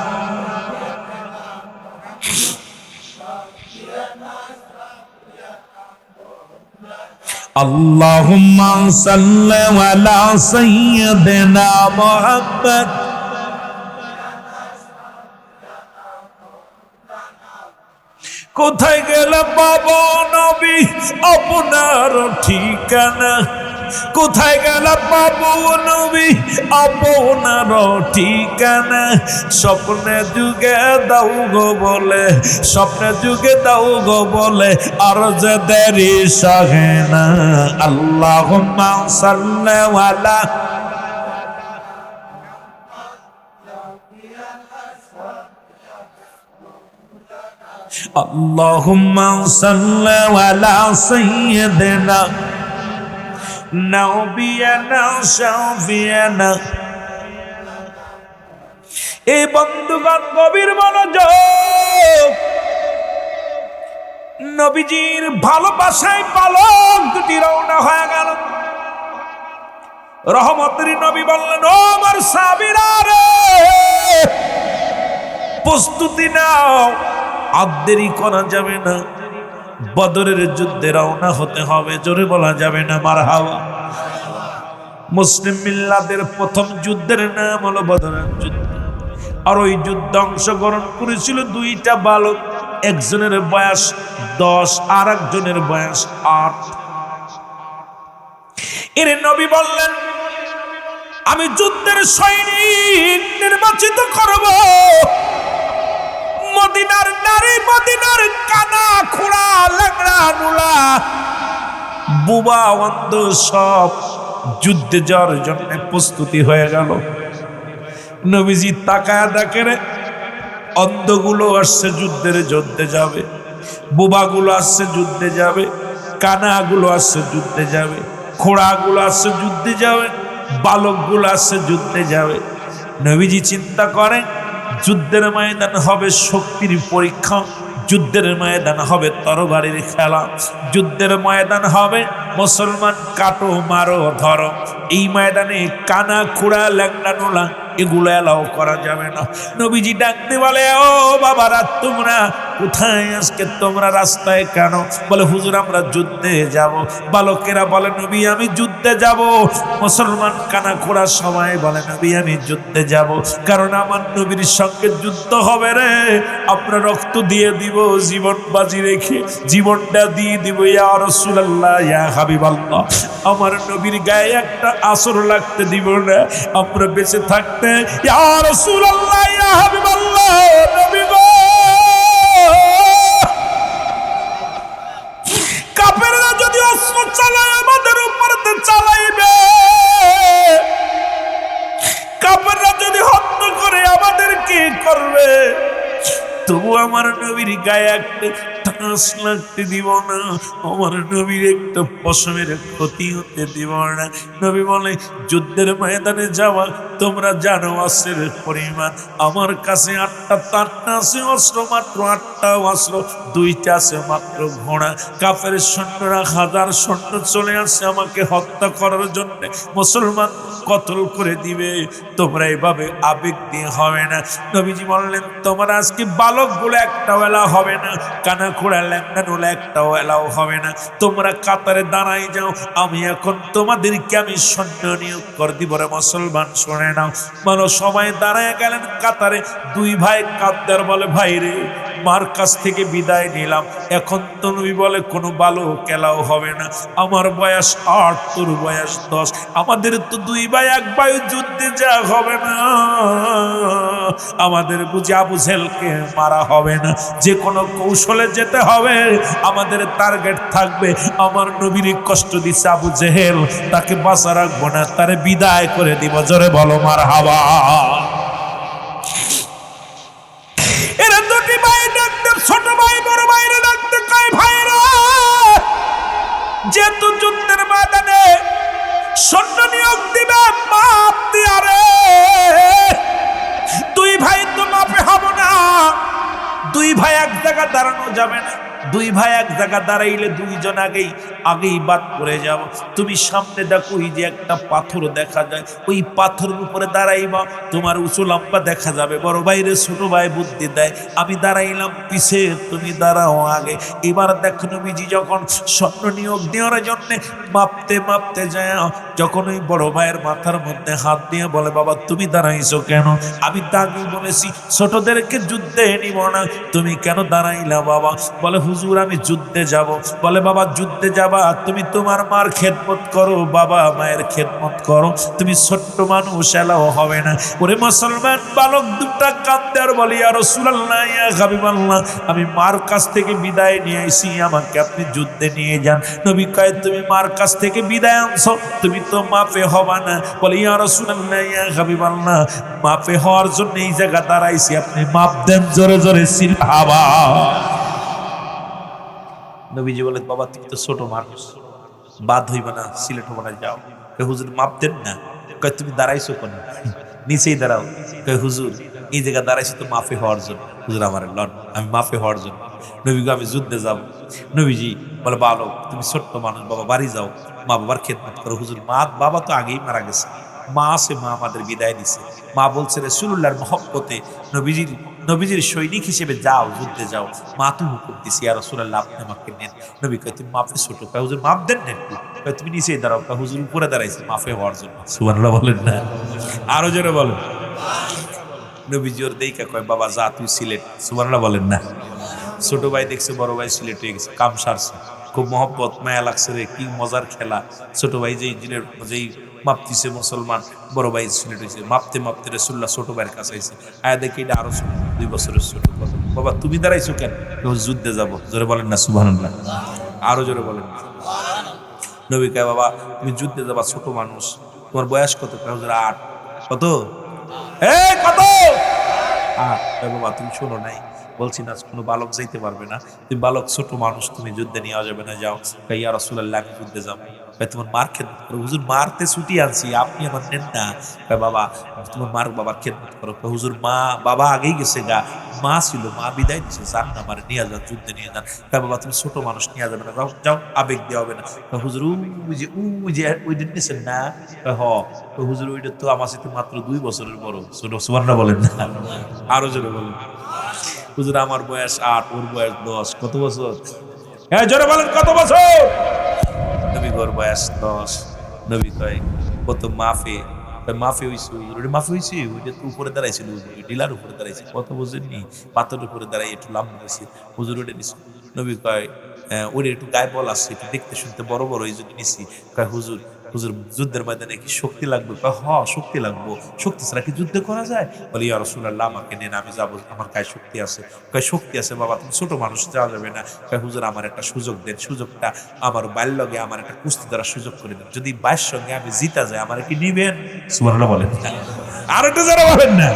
আল্লাহুম্মা সাল্লি আলা সাইয়্যিদিনা মুহাম্মদ। কোথায় গেলে পাবো নবী আপনার ঠিকানা? কোথায় গেলে পাবো নবী আপনার ঠিকানা? স্বপ্নে যুগে দাও গো বলে, স্বপ্নে যুগে দাও গো বলে, আর যে দেরি সহে না। আল্লাহুম্মা সাল্লি আলা। আল্লাহুম্মা সাল্লি আলা সাইয়্যিদিনা নবিয়ানা শাফিয়ানা। এই বন্ধুগণ গভীর মনোযোগ, নবীজির ভালোবাসায় পালক দুটি রওনা হয়ে গেল। রহমতের নবী বললেন, ও আমার সাহাবীরা রে, প্রস্তুতি নাও, আর দেরি করা যাবে না, বদরের যুদ্ধে রওনা হতে হবে। জোরে বলা যাবে না মারহাবা। মুসলিম মিল্লাতের প্রথম যুদ্ধের নাম হলো বদরের যুদ্ধ। আর ওই যুদ্ধে অংশগ্রহণ করেছিল দুইটা বালক, একজনের বয়স 10 আর একজনের বয়স 8। এর নবী বললেন, আমি যুদ্ধের সৈনিক নির্বাচিত করব। মদিনার নারী, মদিনার কানা খোড়া ল্যাংড়া নুলা বুবা অন্ধ সব যুদ্ধে যাওয়ার জন্য প্রস্তুতি হয়ে গেল। নবীজি তাকায়া দেখে রে, অন্ধগুলো আসছে যুদ্ধের যুদ্ধে যাবে, বুবাগুলো আসছে যুদ্ধে যাবে, কানাগুলো আসছে যুদ্ধে যাবে, খোড়াগুলো আসছে যুদ্ধে যাবে, বালকগুলো আসছে যুদ্ধে যাবে। নবীজি চিন্তা করেন, যুদ্ধের ময়দান হবে শক্তির পরীক্ষা, যুদ্ধের ময়দান হবে তরবারির খেলা, যুদ্ধের ময়দান হবে মুসলমান কাটো মারো ধরো। এই ময়দানে কানা খুড়া ল্যাংড়া নোলা এগুলো এলাও করা যাবে না। নবীজি ডাকতে বলে, ও বাবারা তোমরা কোথায়? আজকে তোমরা রাস্তায় কেন? বলে, হুজুর আমরা যুদ্ধে যাব। বালকেরা বলে, নবী আমি যুদ্ধে যাব। মুসলমান কানা খোড়া সবাই বলে, নবী আমি যুদ্ধে যাব, কারণ আমার নবীর সঙ্গে যুদ্ধ হবে রে। আমরা রক্ত দিয়ে দিব, জীবন বাজি রেখে জীবনটা দিয়ে দিব। ইয়া রাসূলুল্লাহ, ইয়া হাবিবাল্লাহ, আমার নবীর গায়ে একটা আসর লাগতে দিব না। আমরা বেঁচে থাকতে, ইয়া রাসূলুল্লাহ, ইয়া হাবিবাল্লাহ, নবী গো, কাফেররা যদি অস্ত্র চালায় আমাদের উপর চালাইবে, কাফেররা যদি হত্যা করে আমাদের কি করবে? তবু আমার নবীর গায়ে একটা ঠাস লাগতে দিব না, আমার নবীর একটা পশমের ক্ষতি হতে দিব না। নবী বলে, যুদ্ধের ময়দানে যাওয়া তোমরা জানো অস্ত্রের পরিমাণ, আমার কাছে 8টা আছে অস্ত্র, মাত্র 8টা অস্ত্র, 2টা আছে মাত্র ঘোড়া। কাফের সৈন্যরা 1000 সৈন্য চলে আসছে আমাকে হত্যা করার জন্য, মুসলমান কতল করে দিবে। তোমরা এইভাবে আবেগ দিয়ে হবে না। নবীজি বললেন, তোমরা আজকে বালকগুলো একটা বেলা হবে না, কানা খোড়া ল্যাংড়া নোলা একটাও এলাও হবে না। তোমরা কাতারে দাঁড়াই যাও, আমি এখন তোমাদেরকে আমি সৈন্য নিয়োগ করে দিব রে মুসলমান। শোনে নাও, বলো সবাই দাঁড়ায় গেলেন কাতারে। 2 ভাই কাঁদতে বলে, ভাই রে মার কাছ থেকে বিদায় নিলাম। এখন তো নবী বলে কোনো ভালো খেলাও হবে না। আমার বয়স 8, তোর বয়স 10, আমাদের তো 2 ভাই 1 ভাই যুদ্ধে যাওয়া হবে না। আমাদের বুঝি আবু জেহেলকে মারা হবে না, যে কোনো কৌশলে যেতে হবে, আমাদের টার্গেট থাকবে আমার নবীর কষ্ট দিচ্ছে আবু জেহেল, তাকে বাঁচা রাখবো না, তারে বিদায় করে দিব। জোরে বলো মারহাবা। এরা দুটি ভাই ডাকতে, ছোট ভাই বড় ভাইরে ডাকতে কয়, ভাইরা যেহেতু যুদ্ধের ময়দানে সৈন্য নিয়োগ দিবে, মাপ দিয়া রে, 2 ভাই তো মাপে হব না। 2 ভাই এক জায়গা দাঁড়ানো যাবে না। 2 ভাই এক জায়গা দাঁড়াইলে 2 জন আগেই বাদ পড়ে যাব। তুমি সামনে দেখো, ওই যে একটা পাথর দেখা যায়, ওই পাথরের উপরে দাঁড়াইবা, তোমার উঁচু লম্বা দেখা যাবে। বড় ভাইরে ছোট ভাই বুদ্ধি দেয়, আমি দাঁড়াইলাম পিছে, তুমি দাঁড়াও আগে। এবার দেখো নবীজি যখন সৈন্য নিয়োগ দেওয়ার জন্য মাপতে যায়, যখন ওই বড় ভাইয়ের মাথার মধ্যে হাত দিয়ে বলে, বাবা তুমি দাঁড়াইছো কেন? আমি তাকে বলেছি ছোটদেরকে যুদ্ধে নিব না, তুমি কেন দাঁড়াইলা বাবা? বলে হুজুর আমি যুদ্ধে যাব। বলে বাবা যুদ্ধে যাবা, তুমি তোমার মার খেদমত করো, বাবা মায়ের খেদমত করো, তুমি ছোট্ট মানুষ, এলাও হবে না। ওরে মুসলমান বালক দুটা কাঁদতে আর বলে, ইয়া রাসূলুল্লাহ, ইয়া হাবিবাল্লাহ, আমি মার কাছ থেকে বিদায় নিয়ে আইছি, আমাকে আপনি যুদ্ধে নিয়ে যান। নবী কয়, তুমি মার কাছ থেকে বিদায় আনছো, তুমি তো মাপে হবা না। বলে, ইয়া রাসূলুল্লাহ, ইয়া হাবিবাল্লাহ, মাপে হওয়ার জন্য এই জায়গা দাঁড়াইছি, আপনি মাপ দেন। জোরে জোরে সিলহাবা। নবীজি বলে, বাবা তুমি তো ছোট মানুষ, বাদ হইবা না, সিলেট হবো না, যাও। হুজুর মাপ দেন না। কয় তুমি দাঁড়াইছো কেন? নিচেই দাঁড়াও। কয় হুজুর এই জায়গা দাঁড়াইছি তো মাফে হওয়ার জন্য। হুজুর আমার লন, আমি মাফে হওয়ার জন্য। নবীকে আমি যুদ্ধে যাব। নবীজি বলে, বালক তুমি ছোট্ট মানুষ, বাবা বাড়ি যাও, মা বাবার খেদমত করো। হুজুর বাবা তো আগেই মারা গেছে, মা আছে, মা আমাদের বিদায় দিছে। মা বলছে রাসূলুল্লাহর মহব্বতে নবীজির সৈনিক হিসেবে যাও, যুদ্ধে যাও। মা তো হুকুম দিছি, ইয়া রাসূলুল্লাহ আপনি আমাকে নেন। নবী কয়, তুমি মাপে ছোট। কয় হুজুর মাপ দেন না একটু। কয় তুমি নিচেই দাঁড়াও। কয় হুজুর উপরে দাঁড়াইছে মাফে হওয়ার জন্য। সুবহানাল্লাহ বলেন না? আরো জোরে বলেন। নবীজি ওর দেইকা কয়, বাবা যা তুই সিলেট। সুবহানাল্লাহ বলেন না? ছোট ভাই দেখছে বড় ভাই সিলেট হয়ে গেছে, কাম সারছে, খুব মহব্বত মায়া লাগছে রে, কি মজার খেলা। ছোট ভাই যেই মাপতিছে মুসলমান, বড় ভাই সিলেট হয়েছে। মাপতে রাসূলুল্লাহ ছোট ভাইয়ের কাছে আইছে, আয়া দেখি এটা আরো ছোট, 2 বছরের ছোট। বাবা তুমি দাঁড়াইছো কেন? যুদ্ধে যাব। জোরে বলেন না সুবহানাল্লাহ? আরো জোরে বলেন। নবী কয়, বাবা তুমি যুদ্ধে যাবা, ছোট মানুষ, তোমার বয়স কত? হুজুর 8। কত? কত? 8। বাবা তুমি শোনো নাই, বলছি না কোনো বালক যাইতে পারবে না, তুমি বালক ছোট মানুষ, তুমি যুদ্ধে নেওয়া যাবে না, যাও। ইয়া রাসূলুল্লাহ আমি যুদ্ধে যাবো। তোমার মার খেদমত করো। হুজুর মারতে ছুটি আনছি, আপনি আমার নেন না। বাবা তোমার মার বাবার খেদমত করো। হুজুর বাবা আগেই গেছে গা, মা ছিল, মা বিদায় দিচ্ছে, যান না, আমার নিয়ে যান, যুদ্ধে নিয়ে যান। বাবা তুমি ছোট মানুষ, নিয়ে যাবে না, যাও, আবেগ দেওয়া হবে না। হুজুর ওই দিন নিয়েছেন না? হুজুর ওইটা তো আমার সাথে মাত্র 2 বছরের বড়। ছোট। সুবহানাল্লাহ বলেন না? আরো জোরে বলেন। হুজুর আমার বয়স 8, ওর বয়স 10। কত বছর? হ্যাঁ জোরে বলেন, কত বছর? নবী ওর বয়স 10। নবী কয়, কত মাফে? মাফে হইছে হুজুর, মাফে হইছে, ওইটা তো উপরে দাঁড়াইছিল হুজুর, ডিলার উপরে দাঁড়াইছে, কত বোঝেননি, পাথরের উপরে দাঁড়াই একটু লম্বা হয়েছে হুজুর, ওইটা নিছি। নবী কয়, ওটা একটু গায়ে বল আসছে, একটু দেখতে শুনতে বড় বড়, এই যদি নিছি। কয় হুজুর যুদ্ধের ময়দানে কি শক্তি লাগবে? শক্তি লাগবো, শক্তি ছাড়া কি যুদ্ধ করা যায়? বলি ইয়া রাসূলুল্লাহ আমাকে নেন, আমি যাবো, আমার গায়ে শক্তি আছে। কয় শক্তি আছে বাবা, তুমি ছোট মানুষ, যাওয়া যাবে না। কয় হুজুর আমার একটা সুযোগ দেন, সুযোগটা আমার বাইর লগে আমার একটা কুস্তি ধরার সুযোগ করে দেন, যদি বাইর সঙ্গে আমি জিতা যায় আমার কি নিবেন? সুবহানাল্লাহ বলেন। আর একটু যারা বলেন না?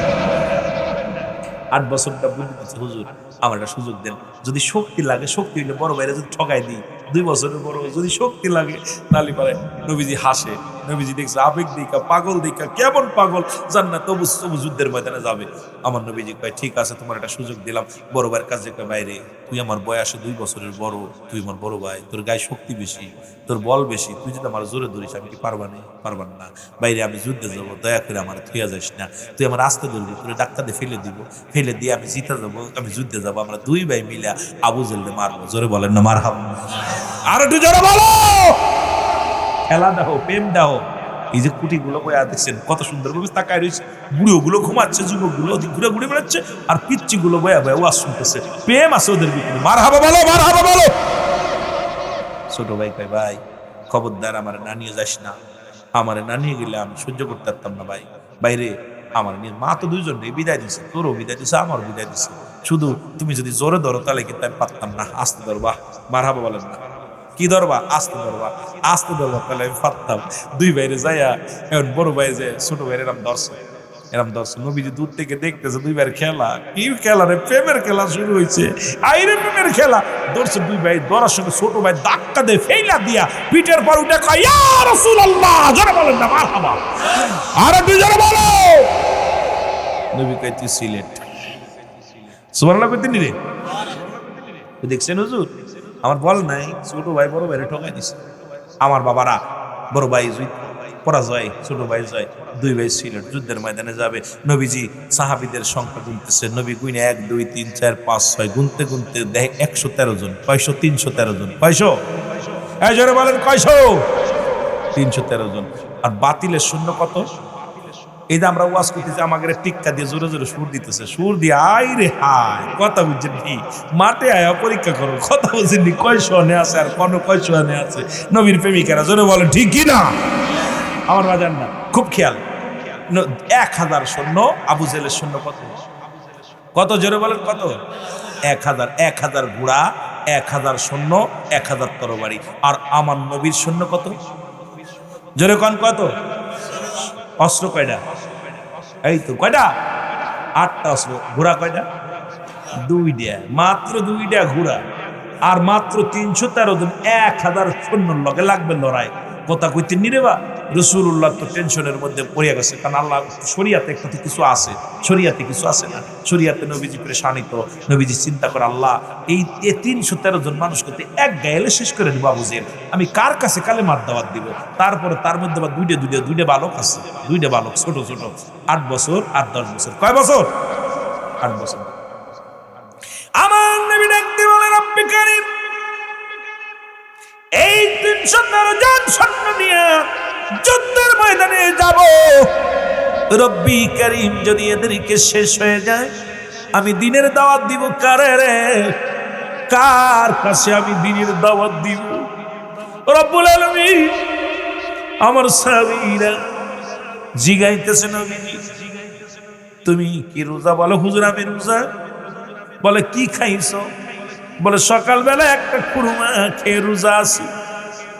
8 বছরটা বুদ্ধি দিচ্ছে, হুজুর আমার একটা সুযোগ দেন, যদি শক্তি লাগে, শক্তি হইলে বড় ভাইরা যদি ঠকাই দিই, 2 বছরের বড়, যদি শক্তি লাগে তাহলে পারে। নবীজি হাসে, নবীজি দেখছে আবেগ দিকা, পাগল দিকা, কেমন পাগল, জান না, তবু যুদ্ধের ময়দানে যাবে। আমার নবীজি কয়, ঠিক আছে তোমার একটা সুযোগ দিলাম। বড় ভাইয়ের কাছে কয়, বাইরে তুই আমার বয়সে 2 বছরের বড়, তুই আমার বড় ভাই, তোর গায়ে শক্তি বেশি, তোর বল বেশি, তুই যদি আমার জোরে ধরিস আমি কি পারবান না। বাইরে আমি যুদ্ধে যাবো, দয়া করে আমার থুয়া যাস না, তুই আমার আস্তে ধরবি, তোর ডাক্তার দিয়ে ফেলে দিয়ে আমি জিতে যাবো, আমি যুদ্ধে যাবো, আমরা 2 ভাই মিলে আবু জেহেলকে মারবো। জোরে বলেন না মারহাবা? আর একটু জোরে বলো। খেলা দাও, প্রেম দাও, এই যে কুটিগুলো বয়া দেখছেন কত সুন্দরভাবে তাকায় রয়েছে, বুড়োগুলো ঘুমাচ্ছে, যুবকগুলো ওদিক ঘুরে ঘুরে বেড়াচ্ছে, আর পিচ্চিগুলো বয়া বয়া ওয়াজ শুনতেছে। প্রেম আছে ওদের ভিতরে। মারহাবা বলো, মারহাবা বলো। ছোট ভাই কয় ভাই খবরদার আমার না নিয়ে যাস না, আমার না নিয়ে গেলে আমি সহ্য করতে পারতাম না ভাই। বাইরে আমার নিয়ে মা তো দুইজন বিদায় দিছে, তোরও বিদায় দিছে, আমারও বিদায় দিছে, শুধু তুমি যদি জোরে ধরো তাহলে কিন্তু আমি পারতাম না। আস্তে ধরবা, মারহাবা বলেন না, কি ধরবা? আস্তে ধরবা, আস্তে ধরবা, তাহলে আমি পারতাম। দুই বাইরে যাইয়া এখন বড় ভাই যে ছোট ভাইয়ের এরম দর্শন, এরম দর্শন নবীজি দূর থেকে দেখতেছে দুই ভাইয়ের খেলা। কি খেলা রে? প্রেমের খেলা শুরু হয়েছে। আইরে প্রেমের খেলা ধরছে দুই ভাই, ধরার সঙ্গে ছোট ভাই ধাক্কা দিয়ে ফেইলা দিয়া পিঠের পর উঠে কয় ইয়া রাসূলুল্লাহ, জোরে বলেন না মারহাবা, আরে দুই জোরে বলো। নবী কয় তুই সিলেট, সুবহানাল্লাহ কইতে নি রে? দেখছেন হুজুর আমার বল নাই, ছোট ভাই বড় ভাইরে ঠকাই দিছে। আমার বাবারা বড় ভাই পরাজয়, ছোট ভাই জয়, দুই ভাই সিলেট যুদ্ধের ময়দানে যাবে। নবীজি সাহাবীদের সংখ্যা গুনতেছে, নবী গুইনে 1 2 3 4 5 6 গুনতে গুনতে দেখে 113 জন। কয়শো? 313 জন। কয়শো? এই জোরে বলেন কয়শো? 313 জন। আর বাতিলের শূন্য কত? এই যে আমরা ওয়াজ করতেছি আমাদের টিক্কা দিয়ে জোরে জোরে সুর দিতেছে, সুর দিয়ে আই রে হায়, কথা বুঝছেন নি? মাঠে আয়া পরীক্ষা করো, কথা বুঝছেন নি? কয়শো আনে আছে আর কোন কয়শো আনে আছে নবীর প্রেমিকারা, জোরে বলেন ঠিক কি না? আমার বাজার না, খুব খেয়াল। 1000 সৈন্য, আবু জেলের সৈন্য কত? কত? জোরে বলেন কত? 1000। 1000 ঘোড়া, 1000 সৈন্য, 1000 তরবারি। আর আমার নবীর সৈন্য কত? জোরে কোন কত? অস্ত্র কয়টা? এই তো কয়টা? 8টা অস্ত্র। ঘোড়া কয়টা? 2টা, মাত্র 2টা ঘোড়া। আর মাত্র 313 জন। 1000 সৈন্যর লগে লাগবে লড়াই। কথা কইতে নি রে বা? রাসূলুল্লাহ তো টেনশনের মধ্যে পড়ে গেছে, কারণ আল্লাহ শরীয়তে একটা কিছু আছে, শরীয়তে কিছু আছে না, শরীয়তে নবীজি পেরেশানিত। নবীজি চিন্তা করে আল্লাহ এই 313 জন মানুষ করতে এক গায়েলে শেষ করে দিব আবু জেহেল, আমি কার কাছে কালেমার দাওয়াত দিব? তারপরে তার মধ্যে আবার দুইটা বালক আছে, 2টা বালক ছোট ছোট, 8 বছর আর 10 বছর। কয় বছর? 8 বছর। আমার নবী ডাকতে বলে রব্বি কারীম, এই 313 জন সৈন্য নিয়ে যুদ্ধের ময়দানে যাব। রব্বি কারীম যদি এদেরকে শেষ হয়ে যায়, আমি দিনের দাওয়াত দিব কারে রে? কার কাছে আমি দিনের দাওয়াত দিব? রব্বুল আলামিন আমার সাহাবীরা জিগাইতেছে নবীজি তুমি কি রোজা? বলো হুজুর আমি রোজা। বলে কি খাইছো? বলে সকালবেলা একটা খুরমা খেয়ে রোজা আছি।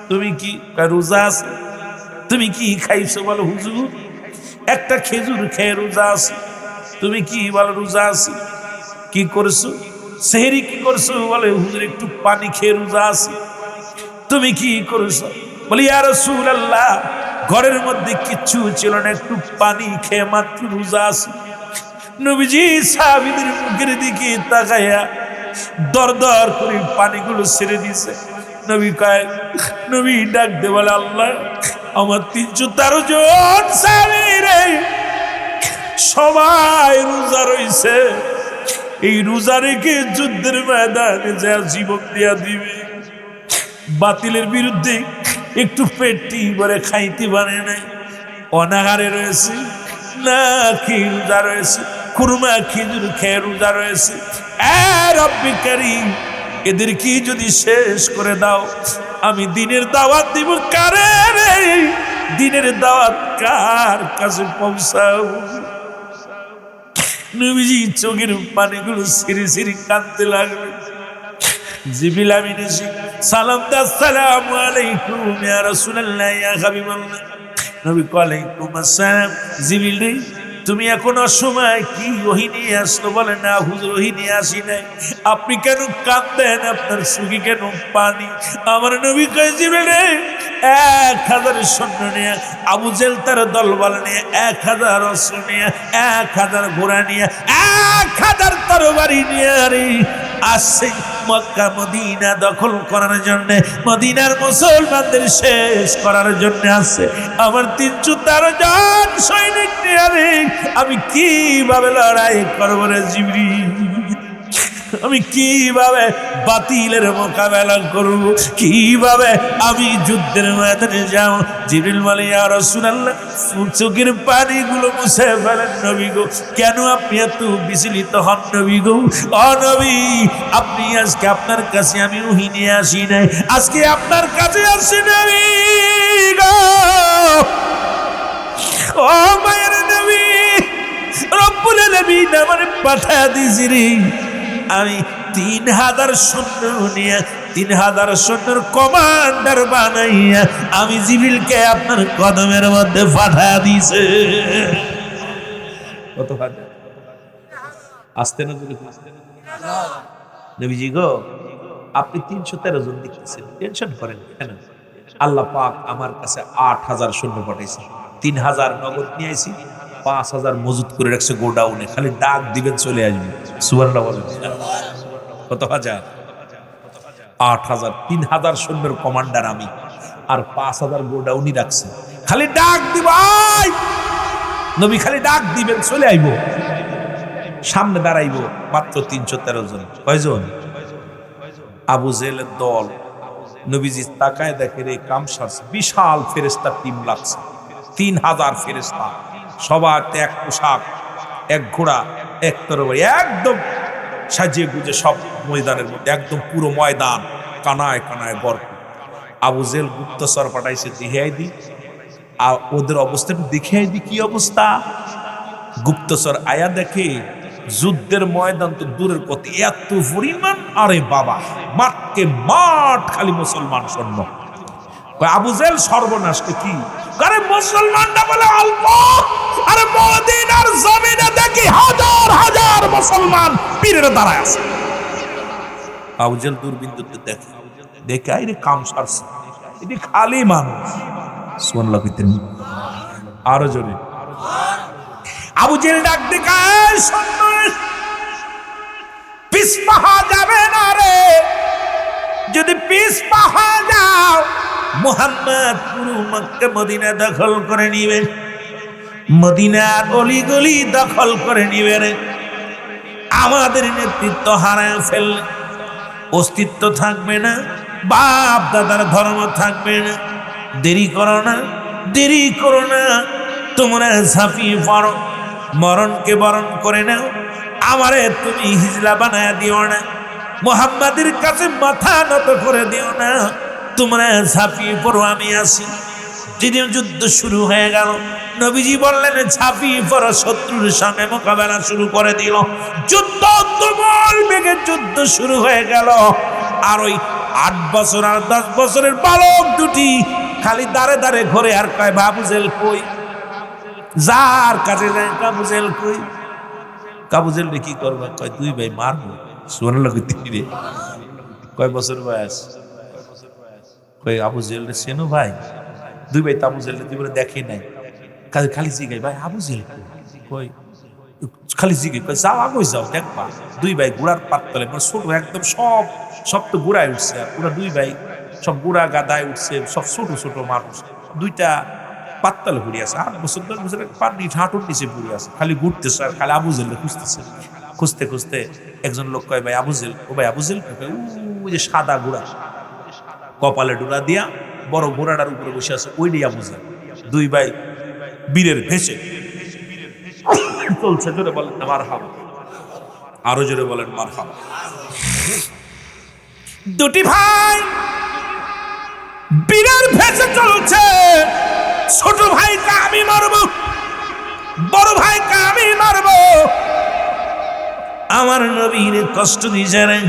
তুমি কি? রোজা আছি। তুমি কি খাইছো? বলো হুজুর একটা খেজুর খেয়ে রোজা আছি। তুমি কি? বলো রোজা আছি। কি করছো? সেহরি কি করছো? বলে হুজুর একটু পানি খেয়ে রোজা আছি। তুমি কি করছো? বলি ইয়া রাসূলুল্লাহ ঘরের মধ্যে কিচ্ছু ছিল না, একটু পানি খেয়ে মাত্র রোজা আছি। নবীজি সাহাবীদের মুখের দিকে তাকায়া দর দর করে পানিগুলো ছেড়ে দিছে। নবী কয়, নবী ডাক দে বলে আল্লাহ আমার 313 জন সাহাবী রে সবাই রোজা রইছে, এই রোজা রেখে যুদ্ধের ময়দানে যা জীবন দিয়া দিবে। বাতিলের বিরুদ্ধে একটু পেটটি ভরে খাইতে পারে নাই, অনাহারে রয়েছে, না খেয়ে রোজা রয়েছে, খুরমা খেজুর খেয়ে রোজা রয়েছে। রব্বি কারীম এদের কি যদি শেষ করে দাও, আমি দিনের দাওয়াত দিব কারে রে? দিনের দাওয়াত কার কাছে পৌঁছাও? নবীজি চোখের পানিগুলো সিরি সিরি কাঁদতে লাগলো। জিবরিল আমিন এসে সালাম দা, আসসালামু আলাইকুম ইয়া রাসূলুল্লাহ ইয়া হাবিবাল্লাহ। নবী ওয়ালাইকুম আসসালাম। জিবরিল রে তুমি এখন অসময় কি ওহী নিয়ে আসলো? বলে না হুজুর ওহী নিয়ে আসি নাই। আপনি কেন কাঁদতেন? আপনার চোখে কেন পানি? আমার নবী কয় জিবরিল রে 1000 সৈন্য নিয়ে আবু জেহেল তার দলবল নিয়ে 1000 অস্ত্র নিয়ে 1000 ঘোড়া নিয়ে 1000 তরবারি নিয়ে রে আসছে মক্কা মদিনা দখল করার জন্য, মদিনার মুসলমানদের শেষ করার জন্য আসছে। আমার 313 জন সৈনিক নিয়ে রে আমি কিভাবে লড়াই করবো রে জিবরিল? আমি কিভাবে বাতিলের মোকাবেলা করব, কিভাবে আমি যুদ্ধের ময়দানে যাব? জিবরিল বলে, ইয়া রাসূলুল্লাহ, চোখের পানিগুলো মুছে ফেলেন নবী গো। কেন আপনি এত বিচলিত হন নবী গো? ও নবী, আপনি আজকে আপনার কাছে আমি ওহী নিয়ে আসি নাই, আজকে আপনার কাছে আসি নবী গো। ও মায়ের নবী, রব্বুল আলামিন আমারে পাঠায় দিয়েছি রে। আমি 3000 সৈন্য নিয়ে 3000 সৈন্যর কমান্ডার বানাইয়া আমি জিবরিলকে আপনার কদমের মধ্যে পাঠায় দিয়েছে। কত হাজার আসতে না বলে নবীজি গো, আপনি 313 জন দেখতেছেন, টেনশন করেন কেন? আল্লাহ পাক আমার কাছে 8000 সৈন্য পাঠাইছে, 3000 নগদ নিয়ে আইছি, 5000 মজুদ করে রাখছে গোডাউনে, খালি ডাক দিবেন চলে আসবে। সুবহানাল্লাহ বলেন। কত হাজার? 8000, 3000 সৈন্যের কমান্ডার আমি, আর 5000 গোডাউনই রাখছে, খালি ডাক দিব নবী, খালি ডাক দিবেন চলে আইব। সামনে দাঁড়াইব মাত্র 313 জন। কয়জন? আবু জেহেলের দল। নবীজি তাকায় দেখে রে কাম সারছে, বিশাল ফেরেশতার টিম লাগছে, 3000 ফেরেশতা, সবার এক পোশাক, এক ঘোড়া, এক তরবারি, একদম সাজিয়ে গুজে সব ময়দানের মধ্যে, একদম পুরো ময়দান কানায় কানায় ভরপুর। আবু জেহেল গুপ্তচর পাঠাইছে, দেখাই দি আর ওদের অবস্থাটা দেখাই দি কি অবস্থা। গুপ্তচর আয়া দেখে যুদ্ধের ময়দান তো দূরের কথা, এত পরিমাণ, আরে বাবা, মাঠকে মাঠ খালি মুসলমান সৈন্য। আবু জেহেল সর্বনাশকে কি আরে মুসলমানরা বলে অল্প, আরে মদিনার জমিনে দেখি হাজার হাজার মুসলমান পীরের দাঁড়ায় আছে। আবু জেহেল দূরবীনতে দেখে, দেখে আইরে কাম সারছে, এটি খালি মানুষ। সুবহানাল্লাহ কইতেন আরো জোরে। আবু জেহেল ডাক দেখায়, পিছ পাহা যাবে না রে, যদি পিছ পাহা যাও মুহাম্মদ পুরো মক্কা মদিনা দখল করে নিবে, মদিনার অলি গলি দখল করে নিবে রে। আমাদের নেতৃত্ব হারায় ফেললে অস্তিত্ব থাকবে না, বাপ দাদার ধর্ম থাকবে না। দেরি করো না, দেরি করো না, তোমরা ঝাঁপিয়ে পড়ো, মরণকে বরণ করে নাও। আমারে তুমি হিজলা বানায় দিও না, মুহাম্মাদের কাছে মাথা নত করে দিও না, তোমরা ঝাঁপিয়ে পড়ো, আমি আসি। যেদিন যুদ্ধ শুরু হয়ে গেল, নবীজি বললেন ঝাঁপিয়ে পড়ো, শত্রুর সামনে মোকাবেলা শুরু করে দিল। যুদ্ধ তুমুল বেগে যুদ্ধ শুরু হয়ে গেল। আর ওই 8 বছর আর 10 বছরের বালক দুটি খালি দাঁড়ে দাঁড়ে ঘরে, আর কয় আবু জেহেল কই, যার কাছে যায় আবু জেহেল কই। আবু জেহেল কি করবা? কয় 2 ভাই মারবো। সুবহানাল্লাহ কইতে রে, কয় বছর বয়স? কয় আবু জেহেল চেনো ভাই? 2 ভাই তো আবু জেহেল তুই বলে দেখে নাই, খালি জিগাই ভাই আবু জেহেল কই, খালি জিগাই, কয় যাও আগে যাও দেখবা। 2 ভাই গুড়ার পাত তলে, মানে ছোট একদম, সব তো গুড়ায় উঠছে, আর পুরা 2 ভাই সব গুড়া গাদায় উঠছে, সব ছোট ছোট মানুষ, 2টা পাত্তাল ঘুরে আছে, 8 বছর 10 বছরের পানি হাঁটুর নিচে ঘুরে আছে, খালি ঘুরতেছে আর খালি আবু জেহেল খুঁজতেছে। খুঁজতে খুঁজতে একজন লোক কয় ভাই আবু জেহেল। ও ভাই আবু জেহেল, ওই যে সাদা ঘোড়া, কপালে ডোরা দিয়া বড় ঘোড়াটার উপরে বসে আছে, ওইটাই আবু জেহেল। 2 ভাই বীরের ভেসে চলছে। জোরে বলেন মারহাবা, আরো জোরে বলেন মারহাবা। 2টি ভাই বীরের ভেসে চলছে। ছোট ভাইকে আমি মারবো, বড় ভাইকে আমি মারবো। আমার নবীর কষ্ট দিছে রে,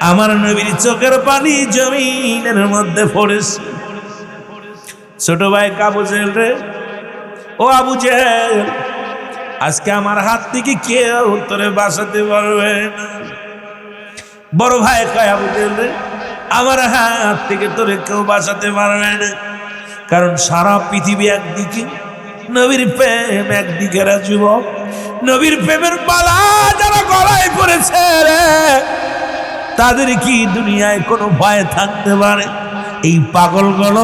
আমার নবীর চোখের পানি জমিনের মধ্যে পড়েছে। ছোট ভাই আবু জেহেল রে, ও আবু জেহেল, আজকে আমার হাত থেকে কেউ তোরে বাঁচাতে পারবে না। বড় ভাই কয় আবু জেহেল রে, আমার হাত থেকে তোরে কেউ বাঁচাতে পারবে না, কারণ সারা পৃথিবী একদিকে, নবীর প্রেম একদিকে। যুবক, নবীর প্রেমের বালা যারা গলায় পড়েছে রে, তাদের কি দুনিয়ায় কোনো ভয় থাকতে পারে? এই পাগলগুলো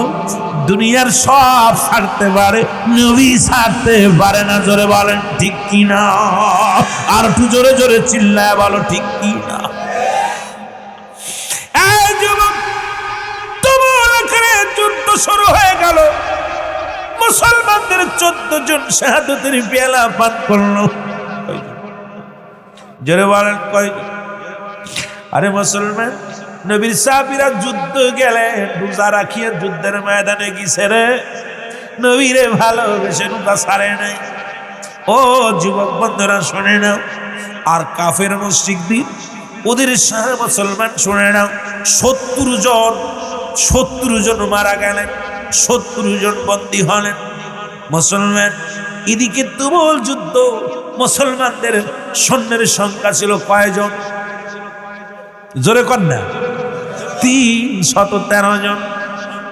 দুনিয়ার সব ছাড়তে পারে, নবী ছাড়তে পারে না। জোরে বলেন ঠিক কি না? আর একটু জোরে জোরে চিল্লায় বলো ঠিক কি না? এই যুবক, তোমার এখানে যুদ্ধ শুরু হয়ে গেল, মুসলমানদের 14 জন শাহাদাতের পেয়ালা পান করলো। জোরে বলেন কয়জন? আরে মুসলমান, নবীর সাহাবীরা যুদ্ধ গেলেন, রোজা রাখিয়া যুদ্ধের ময়দানে গেছে রে, নবীরে ভালোবেসে রোজা ছাড়ে নাই। ও যুবক বন্ধুরা শুনে নাও, আর কাফের মুশরিকদের ওদের সাথে মুসলমান শুনে নাও, 70 জন মারা গেলেন, 70 জন বন্দী হলেন মুসলমান। এদিকে তুমুল যুদ্ধ, মুসলমানদের সৈন্যের সংখ্যা ছিল কয়জন? জোরে কর না, 313 জন।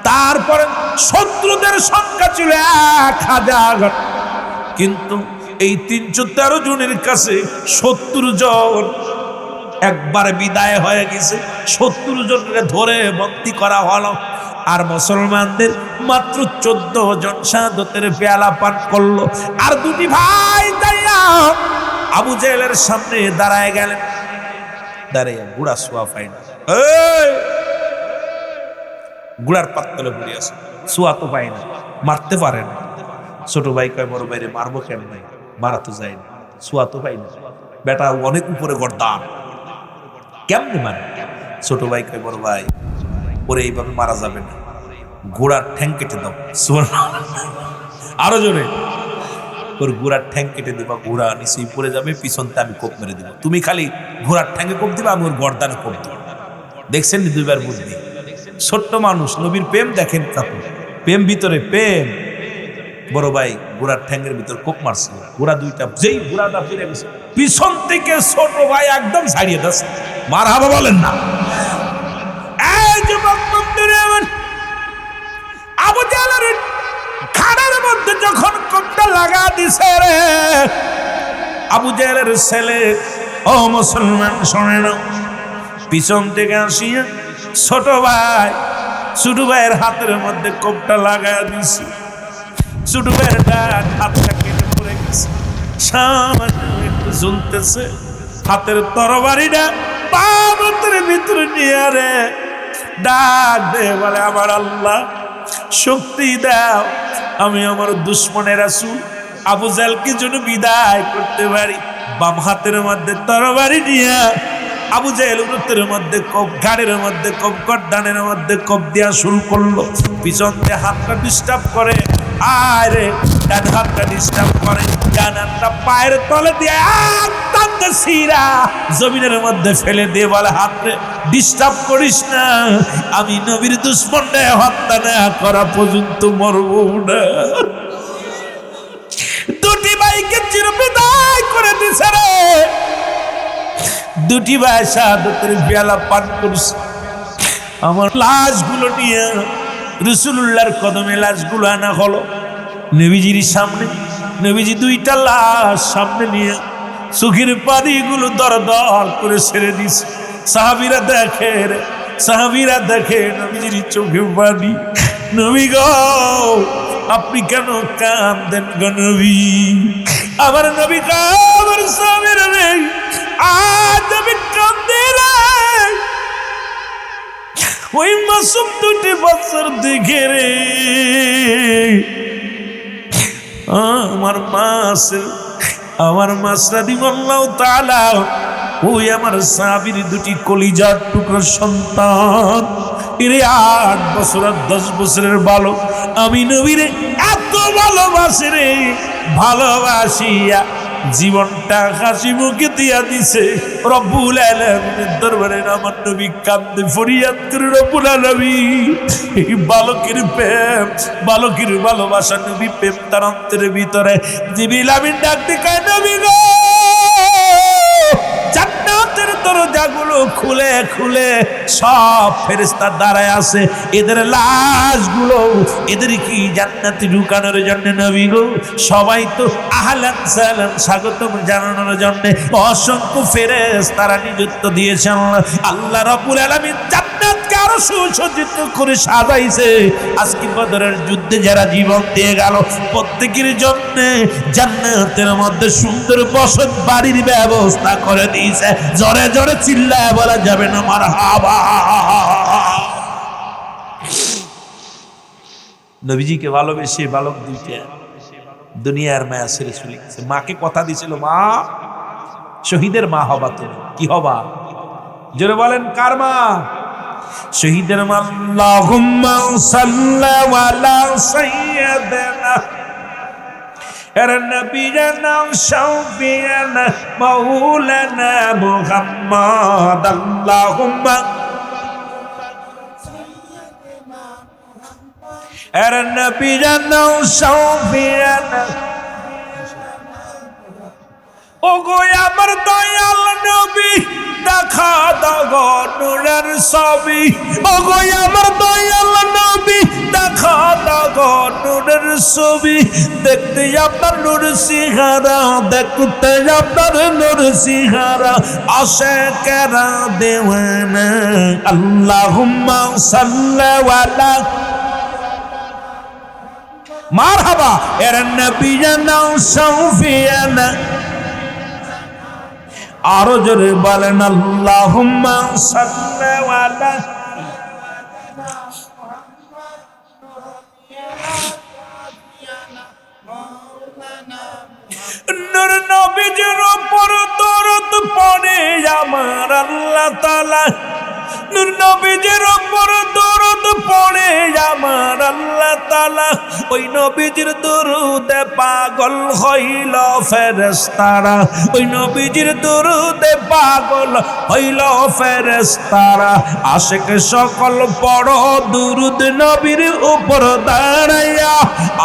তারপরে শত্রুদের সংখ্যা ছিল 1000। কিন্তু এই 313 জনের কাছে 70 জন একবার বিদায় হয়ে গেছে, 70 জনকে ধরে বন্দী করা হলো। আর মুসলমানদের মাত্র 14 জন শাহাদাতের পেয়ালা পান করলো। আর দুটি ভাই যাইয়া আবু জেহেলের সামনে দাঁড়ায় গেলেন। দাঁড়াইয়া গুড়া সোয়া পাই না, গুড়ার পাত্তলে ঘুরে আসে, সোয়া তো পাই না, মারতে পারে না। ছোট ভাই কয় বড় ভাইরে মারবো কেন? নাই, মারা তো যায় না, সোয়া তো পাই না, বেটা অনেক উপরে গর্দান, কেমনে মানে? ছোট ভাই কয় বড় ভাই, ওরে এইভাবে মারা যাবে না, ঘোড়ার ঠ্যাং কেটে দাও। আরো জোরে, তোর ঘোড়ার ঠ্যাং কেটে দিবা, ঘোড়া নিচেই পড়ে যাবে, পিছনতে আমি কোপ মেরে দিব, তুমি খালি ঘোড়ার ঠ্যাঙ্গে কোপ দিবা, আমি ওর গর্দানে কোপ দিব। দেখছেন দুইবার বুদ্ধি। ছোট্ট মানুষ, নবীর প্রেম দেখেন, কাপড় প্রেম ভিতরে প্রেম। বড় ভাই ঘোড়ার ঠ্যাঙ্গের ভিতর কোপ মারছে, ঘোড়া দুইটা, যেই ঘোড়াটা ফিরে গেছে, পিছন থেকে ছোট ভাই একদম ছাড়িয়ে দিচ্ছে। মার হাবা বলেন না। এই যুবক বন্ধুরা আমার, আবু জাহলের খাড়ার মধ্যে যখন কোপটা লাগা দিছে রে, আবু জাহলের ছেলে, ও মুসলমান শোনে না, পিছন থেকে আসিয়া ছোট ভাইয়ের হাতের মধ্যে কোপটা লাগা দিছে। ছোট ভাইয়ের ডান হাতটা কেটে পড়ে গেছে, সামান্য একটু ঝুলতেছে। হাতের তরবারিটা পাথরের ভিতরে নিয়ে রে ডাক দে, বলে আমার আল্লাহ শক্তি দাও, আমি আমার দুশ্মনের রাসূল আবু জাহলকে যেন বিদায় করতে পারি। বাম হাতের মধ্যে তরবারি নিয়ে আবু জাহেল উরুতের মধ্যে কোপ, ঘাড়ের মধ্যে কোপ, গর্দানের মধ্যে কোপ দেওয়া শুরু করলো। পিছন দিয়ে হাতটা ডিস্টার্ব করে, আরে ডান হাতটা ডিস্টার্ব করে, ডান হাতটা পায়ের তলে দিয়ে সিরা জমিনের মধ্যে ফেলে দিয়ে বলে, হাতরে ডিস্টার্ব করিস না, আমি নবীর দুশ্মনটা হত্যা না করা পর্যন্ত মরবো না। দুটি ভাইকে চিরবিদায় করে দিছে রে। দুটি ভাই শাহাদাতের পেয়ালা পান করছে। আমার লাশগুলো নিয়ে রাসূলুল্লাহর কদমে লাশগুলো আনা হলো নবীজির সামনে। নবীজি দুইটা লাশ সামনে নিয়ে চোখের পানিগুলো দর দর করে ছেড়ে দিছে। সাহাবীরা দেখে নবীজির চোখে পানি। নবী গো, আপনি কেন কাঁদেন গো নবী? আমার নবী গো, আমার সাহাবীরা রে, আজ আমি কাঁদে রে। ওই মাসুম দুটি বছর দেখে রে আমার মাসরাদিয়াল্লাহু তাআলা, ওই আমার সাহাবীর দুটি কলিজার টুকরো সন্তান, এরে 8 বছর আর 10 বছরের বালক, আমি নবীরে এত ভালোবাসি রে, ভালোবাসিয়া জীবনটা হাসি মুখে দিয়া দিছে। রব্বুল আলামিনের দরবারে আমার নবী কাঁদে ফরিয়াদ করে, রব্বুল আলামিন এই বালকের প্রেম, বালকের ভালোবাসা, নবী প্রেম তার অন্তরের ভিতরে। জিবরিল আমিন ডাকতে কয়, নবী গো, জান্নাতের দরজাগুলো খুলে খুলে সব ফেরেশতা দাঁড়ায় আছে, এদের লাশগুলো এদের কি জান্নাতে ঢুকানোর জন্য। নবী গো, সবাই তো আহলান সালাম স্বাগতম জানানোর জন্য অসংখ্য ফেরেশতারা নিযুক্ত দিয়েছেন। আল্লাহ রাব্বুল আলামিন জান্নাতকে দুনিয়াটাকে আরো সুসজ্জিত করে সাজাইছে। আজকে বদরের যুদ্ধে যারা জীবন দিয়ে গেল প্রত্যেকের জন্য জান্নাতের মধ্যে সুন্দর বসত বাড়ির ব্যবস্থা করে দিয়েছে। জোরে জোরে চিল্লায় বলা যাবে না মারহাবা। নবীজিকে ভালোবেসে বালক দুইটা দুনিয়ার মায়া ছেড়ে চলে গেছে। মাকে কথা দিয়েছিল, মা শহীদের মা হবা, তুমি কি হবা? জোরে বলেন কার মা? শহীদের মা। আল্লাহুম্মা সাল্লি আলা সাইয়্যিদিনা নবিয়ানা শাফিয়ানা মাওলানা মুহাম্মদ। আল্লাহুম্মা নবিয়ানা শাফিয়ানা। ওগো আমার দয়াল নবী দেখা দাও নূরের ছবি। ওগো আমার দয়াল নবী দেখা দাও নূরের ছবি। দেখতে আপনার নূর সিহারা, দেখতে আপনার নূর সিহারা, আশিকেরা দেওয়ানা। আল্লাহুম্মা সাল্লি আলা মারহাবা নবিয়ানা শাফিয়ানা। আরো জোরে বলেন আল্লাহুম্মা সাল্লি আলা। নূর নবীজির উপর দরুদ পড়ে আমার আল্লাহ তাআলা। নূর নবীজির উপর দরুদ পড়ে আমার আল্লাহ তাআলা। ওই নবীজির দরুদে পাগল হইল ফেরেশতারা। ওই নবীজির দরুদে পাগল হইল ফেরেশতারা। আশিক সকল পড়ো দুরুদ নবীর উপর দাঁড়াইয়া।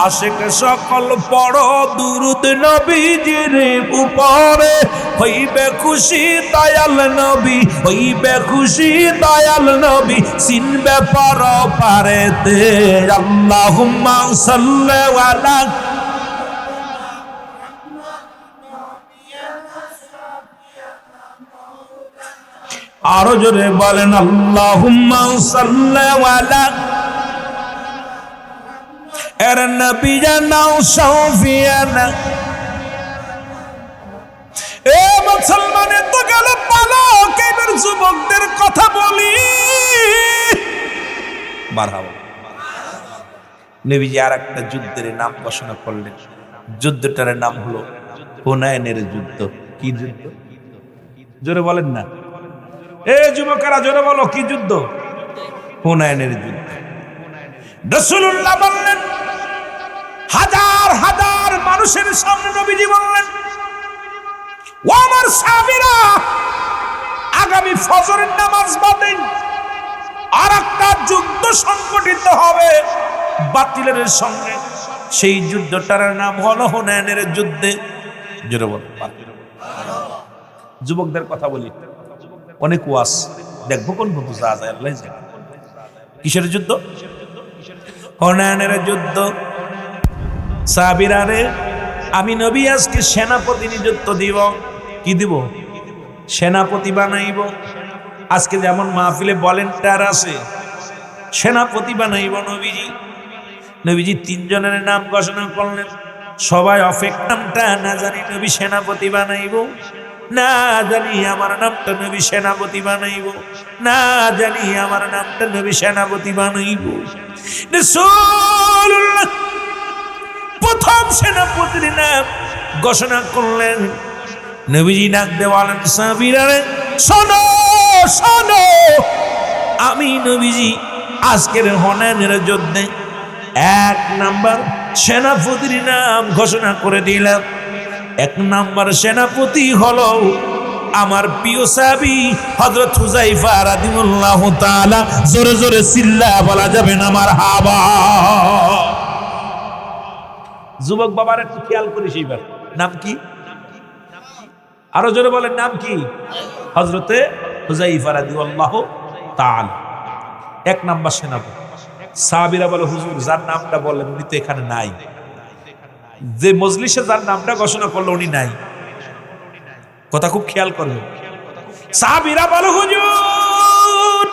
আশিক সকল পড়ো দুরুদ নবীজির উপরে। হইবে খুশি দয়াল নবী, হইবে খুশি দয়াল নবী, চিনবে পর পারেতে। আল্লাহুম্মা সাল্লি আলা। আরো জোরে বলেন আল্লাহুম্মা সাল্লি আলা নবিয়ানা শাফিয়ানা। এ মুসলমানের তো গেল পালক, এবার যুবকদের কথা বলি। মারহাবা। নবীজি আর একটা যুদ্ধের নাম ঘোষণা করলেন। যুদ্ধটার নাম হলো হুনাইনের যুদ্ধ। কি যুদ্ধ? জোরে বলেন না। এ যুবকেরা জোরে বলো, কি যুদ্ধ? হুনাইনের যুদ্ধ। রাসূলুল্লাহ বললেন, হাজার হাজার মানুষের সামনে নবীজি বললেন, ও আমার সাহাবীরা, আগামী ফজরের নামাজ বাদে আর একটা যুদ্ধ সংগঠিত হবে বাতিলের সঙ্গে। সেই যুদ্ধটার নাম হলো হুনাইনের যুদ্ধে। জোরে বল। যুবকদের কথা বলি, অনেক ওয়াজ দেখবো কোন বন্ধু যা যায় আল্লাহ জানে। কিসের যুদ্ধ? হুনাইনের যুদ্ধ। সাহাবীরা রে, আমি নবী আজকে সেনাপতি নিযুক্ত দিব। কি দিব? সেনাপতি বানাইব। আজকে যেমন মাহফিলে ভলেন্টিয়ার আছে, সেনাপতি বানাইব নবীজি। নবীজি তিনজনের নাম ঘোষণা করলেন। সবাই অপেক্ষাটা না জানি নবী সেনাপতি বানাইব, না জানি আমার নামটা নবী সেনাপতি বানাইব, না জানি আমার নামটা নবী সেনাপতি বানাইব। রাসূলুল্লাহ প্রথম সেনাপতির নাম ঘোষণা করলেন। নবীজি ডাক দিয়ে বলেন, সাহাবীরা রে শোনো শোনো, আমি নবীজি আজকের হুনাইনের যুদ্ধে এক নাম্বার সেনাপতির নাম ঘোষণা করে দিলাম। এক নাম্বার সেনাপতি হলো আমার প্রিয় সাহাবী হযরত হুযায়ফা রাদিয়াল্লাহু তাআলা। জোরে জোরে চিল্লা বলা যাবে না মারহাবা। যুবক বাবার একটু খেয়াল করিস, এইবার নাম কি? আরো জোরে বলেন, নাম কি? হযরতে হুযায়ফা রাদিয়াল্লাহু তাআলা। এক নাম্বার সেনাপতি। সাহাবীরা বলে, হুজুর যার নামটা বললেন উনি তো এখানে নাই। যে মজলিসে যার নামটা ঘোষণা করলো উনি নাই। কথা খুব খেয়াল করবেন। সাহাবীরা বলে, হুজুর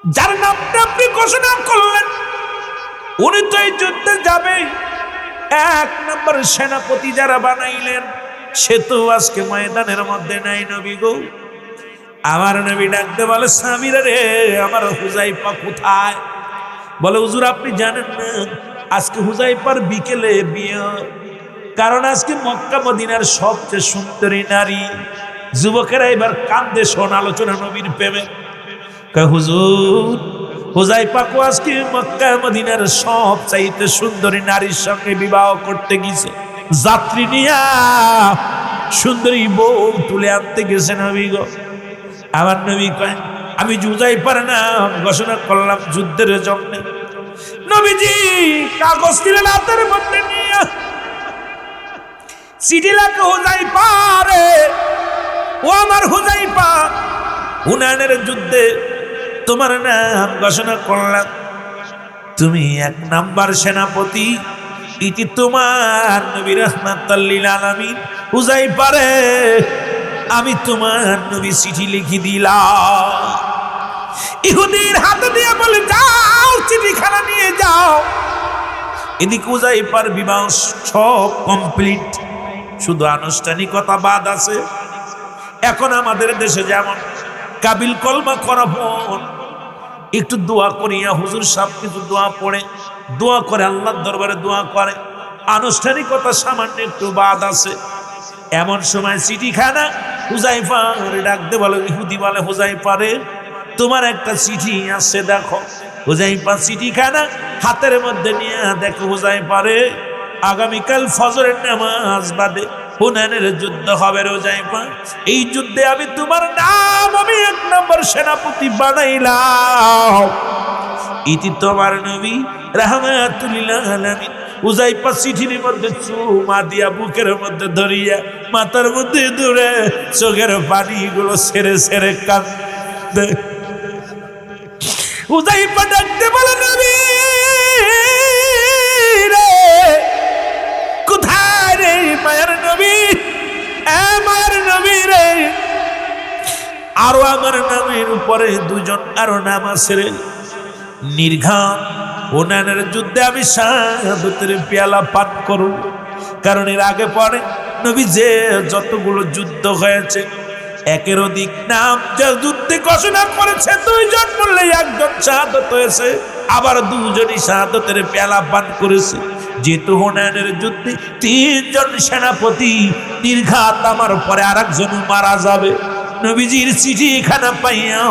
যার নামটা আপনি ঘোষণা করলেন উনি তো এই যুদ্ধে যাবে, 1 নম্বর সেনাপতি যারা বানাইলেন সে তো আজকে ময়দানের মধ্যে নাই। নবী গো, আমার নবী ডাকতে বলে, সামিরা রে, আমার হুজাইফা কোথায়? বলে, হুজুর আপনি জানেন না আজকে হুজাইফার বিকেলে বিয়ে, কারণ আজকে মক্কা মদিনার সবচেয়ে সুন্দরী নারী। যুবকেরা এবার কান্দে শোন আলোচনা নবীর প্রেমে। হুজুর, হুজাইফা কো আজকে মক্কা মদিনার সবচাইতে সুন্দরী নারীর সঙ্গে বিবাহ করতে গেছে, যাত্রী নিয়া সুন্দরী বউ তুলে আনতে গেছে। নবী গো, আমার নবী কয়, আমি হুজাইফার নাম ঘোষণা করলাম যুদ্ধের জন্য। নবীজি কাগজ দিলেন হাতের মধ্যে নিয়ে, চিঠি লেখা, হুজাইফা রে, ও আমার হুজাইফা, হুনাইনের যুদ্ধে তোমার নাম ঘোষণা করলাম, তুমি 1 নাম্বার সেনাপতি। ইতি তোমার নবী রাহমাতাল লিল আলামিন হুজাইফা রে, আমি তোমার নবী চিঠি লিখি দিলাম। ইহুদির হাতে দিয়ে বলে, যাও চিঠিখানা নিয়ে যাও। এদিকে হুজাইফার বিবাহ সব কমপ্লিট, শুধু আনুষ্ঠানিকতা বাদ আছে। এখন আমাদের দেশে যেমন কাবিল কলমা করা পর একটু দোয়া করিয়া হুজুর সব কিছু দোয়া পড়ে, দোয়া করে আল্লাহর দরবারে দোয়া করে, আনুষ্ঠানিকতা সামান্য একটু বাদ আছে। এমন সময় চিঠিখানা হুজাইফা ডাকতে বলে, ইহুদি বলে, হুজাইফা রে, তোমার একটা চিঠি আছে দেখো। হুজাইফা চিঠিখানা হাতের মধ্যে নিয়ে দেখো, হুজাইফা রে, আগামীকাল ফজরের নামাজ বাদে হুনাইনের যুদ্ধ হবে হুজাইফা। এই যুদ্ধে আমি তোমার নাম আমি 1 নম্বর সেনাপতি বানাইলাম। ইতি তোমার নবী রাহমাতুল লিল আলামিন হুজাইফা চিঠির মধ্যে চুমা দিয়া বুকের মধ্যে ধরিয়া মাথার মধ্যে দূরে চোখের পানিগুলো ছেড়ে ছেড়ে কাঁদে। হুজাইফা ডাকতে বলে, নবী রে, কোথায় রে মায়ের নবী, মায়ের নবী রে। আরো আমার নামের উপরে 2 জন আরো নাম আছে রে। নির্ঘাত হুনাইনের যুদ্ধে আমি শাহাদাতের পেয়ালা পান করব, কারণ এর আগে পরে নবী যে যতগুলো যুদ্ধ হয়েছে একের অধিক নাম যে যুদ্ধে ঘোষণা করেছে, 2 জন বললে 1 জন শাহাদাত হয়েছে, আবার 2 জনই শাহাদাতের পেয়ালা পান করেছে। যেহেতু হুনাইনের যুদ্ধে 3 জন সেনাপতি নির্ঘাত আমার পরে আরেকজন মারা যাবে, নবীজির চিঠি এখানে পাইয়া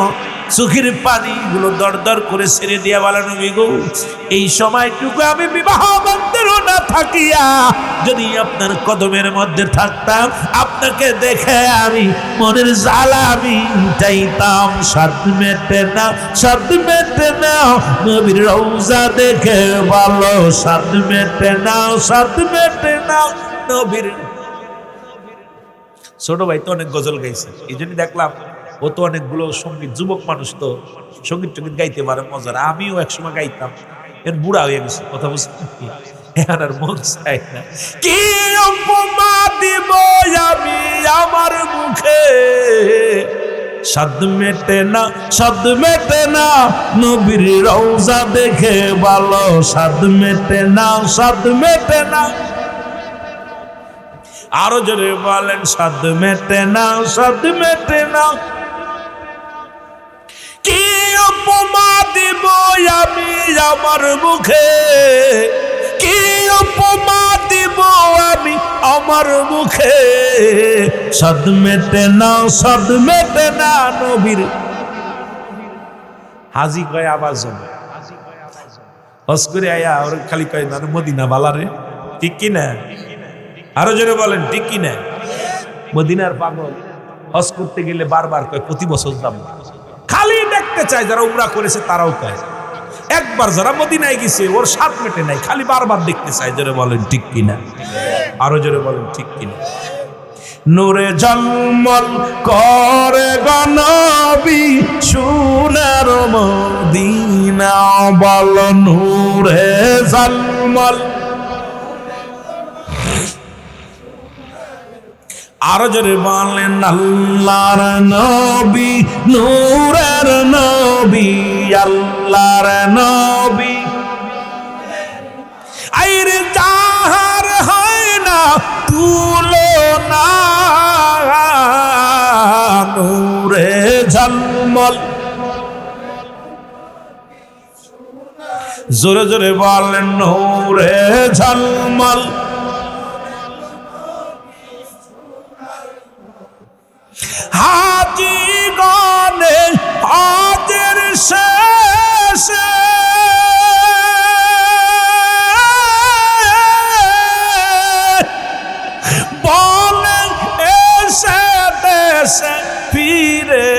চোখের পানিগুলো দরদর করে ছেড়ে দিয়া বলে, নবী গো, এই সময়টুকু আমি বিবাহ বন্ধেরও না থাকিয়া যদি আপনার কদমের মধ্যে থাকতাম, আপনাকে দেখে আমি মনের জ্বালা আমি চাইতাম, সাদ মেটে না, সাদ মেটে না, নবীর রওজা দেখে ভালো, সাদ মেটে না, সাদ মেটে না, নবীর। ছোট ভাই তো অনেক গজল গাইছে, এই জন্য দেখলাম ও তো অনেকগুলো সঙ্গীত, যুবক মানুষ তো সঙ্গীত টঙ্গীত গাইতে পারে, মজার। আমিও একসময় গাইতাম, এর বুড়া হয়ে গেছে, কথা বুঝতে এখন আর মন চাই না। কি উপমা দিব আমি আমার মুখে, সাদ মেটে না, সাদ মেটে না, নবীর রওজা দেখে ভালো, সাদ মেটে না, সাদ মেটে না। আরো জোরে বলেন, সাদ মেটে না, সাদ মেটে না। কি উপমা দিব আমি আমার মুখে, কি উপমা দিব আমি আমার মুখে, সাদ মেটে না, সাদ মেটে না, নবীর। হাজি কয় আওয়াজ হস করে আয়া ওর খালি কয় না মদিনা বালারে, ঠিক কিনা? আরো জোরে বলেন, ঠিক কিনা? মদিনার পাগল হজ করতে গেলে বারবার কয় প্রতি বছর যাব, খালি দেখতে চায়। যারা উমরা করেছে তারাও কয়, একবার যারা মদিনায় গেছে ওর স্বাদ মেটে নাই, খালি বারবার দেখতে চায়। জোরে বলেন, ঠিক কিনা? আরো জোরে বলেন, ঠিক কিনা? নূরে জলমল করে গনবী সোনার মদিনা, বল নূরে জলমল আরো জোরে বলেন আল্লাহর নবী নূরের নবী আল্লাহর নবী আইরে যাহার হয় না তুলনা নূরে ঝলমল জোরে জোরে বলেন নূরে ঝলমল হাজি গনে হাজের শেষে বলেন এসে দেশে ফিরে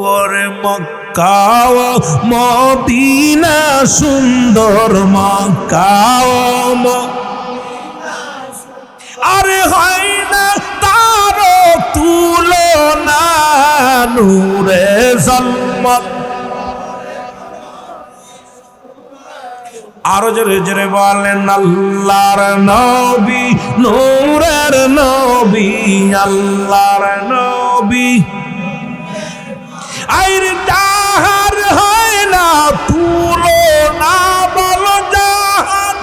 ওরে মক্কা ও মদিনা সুন্দর মক্কা ও আরে হয় না তারো তুলনা নূরে ঝলমল আরো জোরে জোরে বলেন আল্লাহর নবী নূরের নবী আল্লাহর নবী আইরে যাহার হয় না তুলনা বল জাহান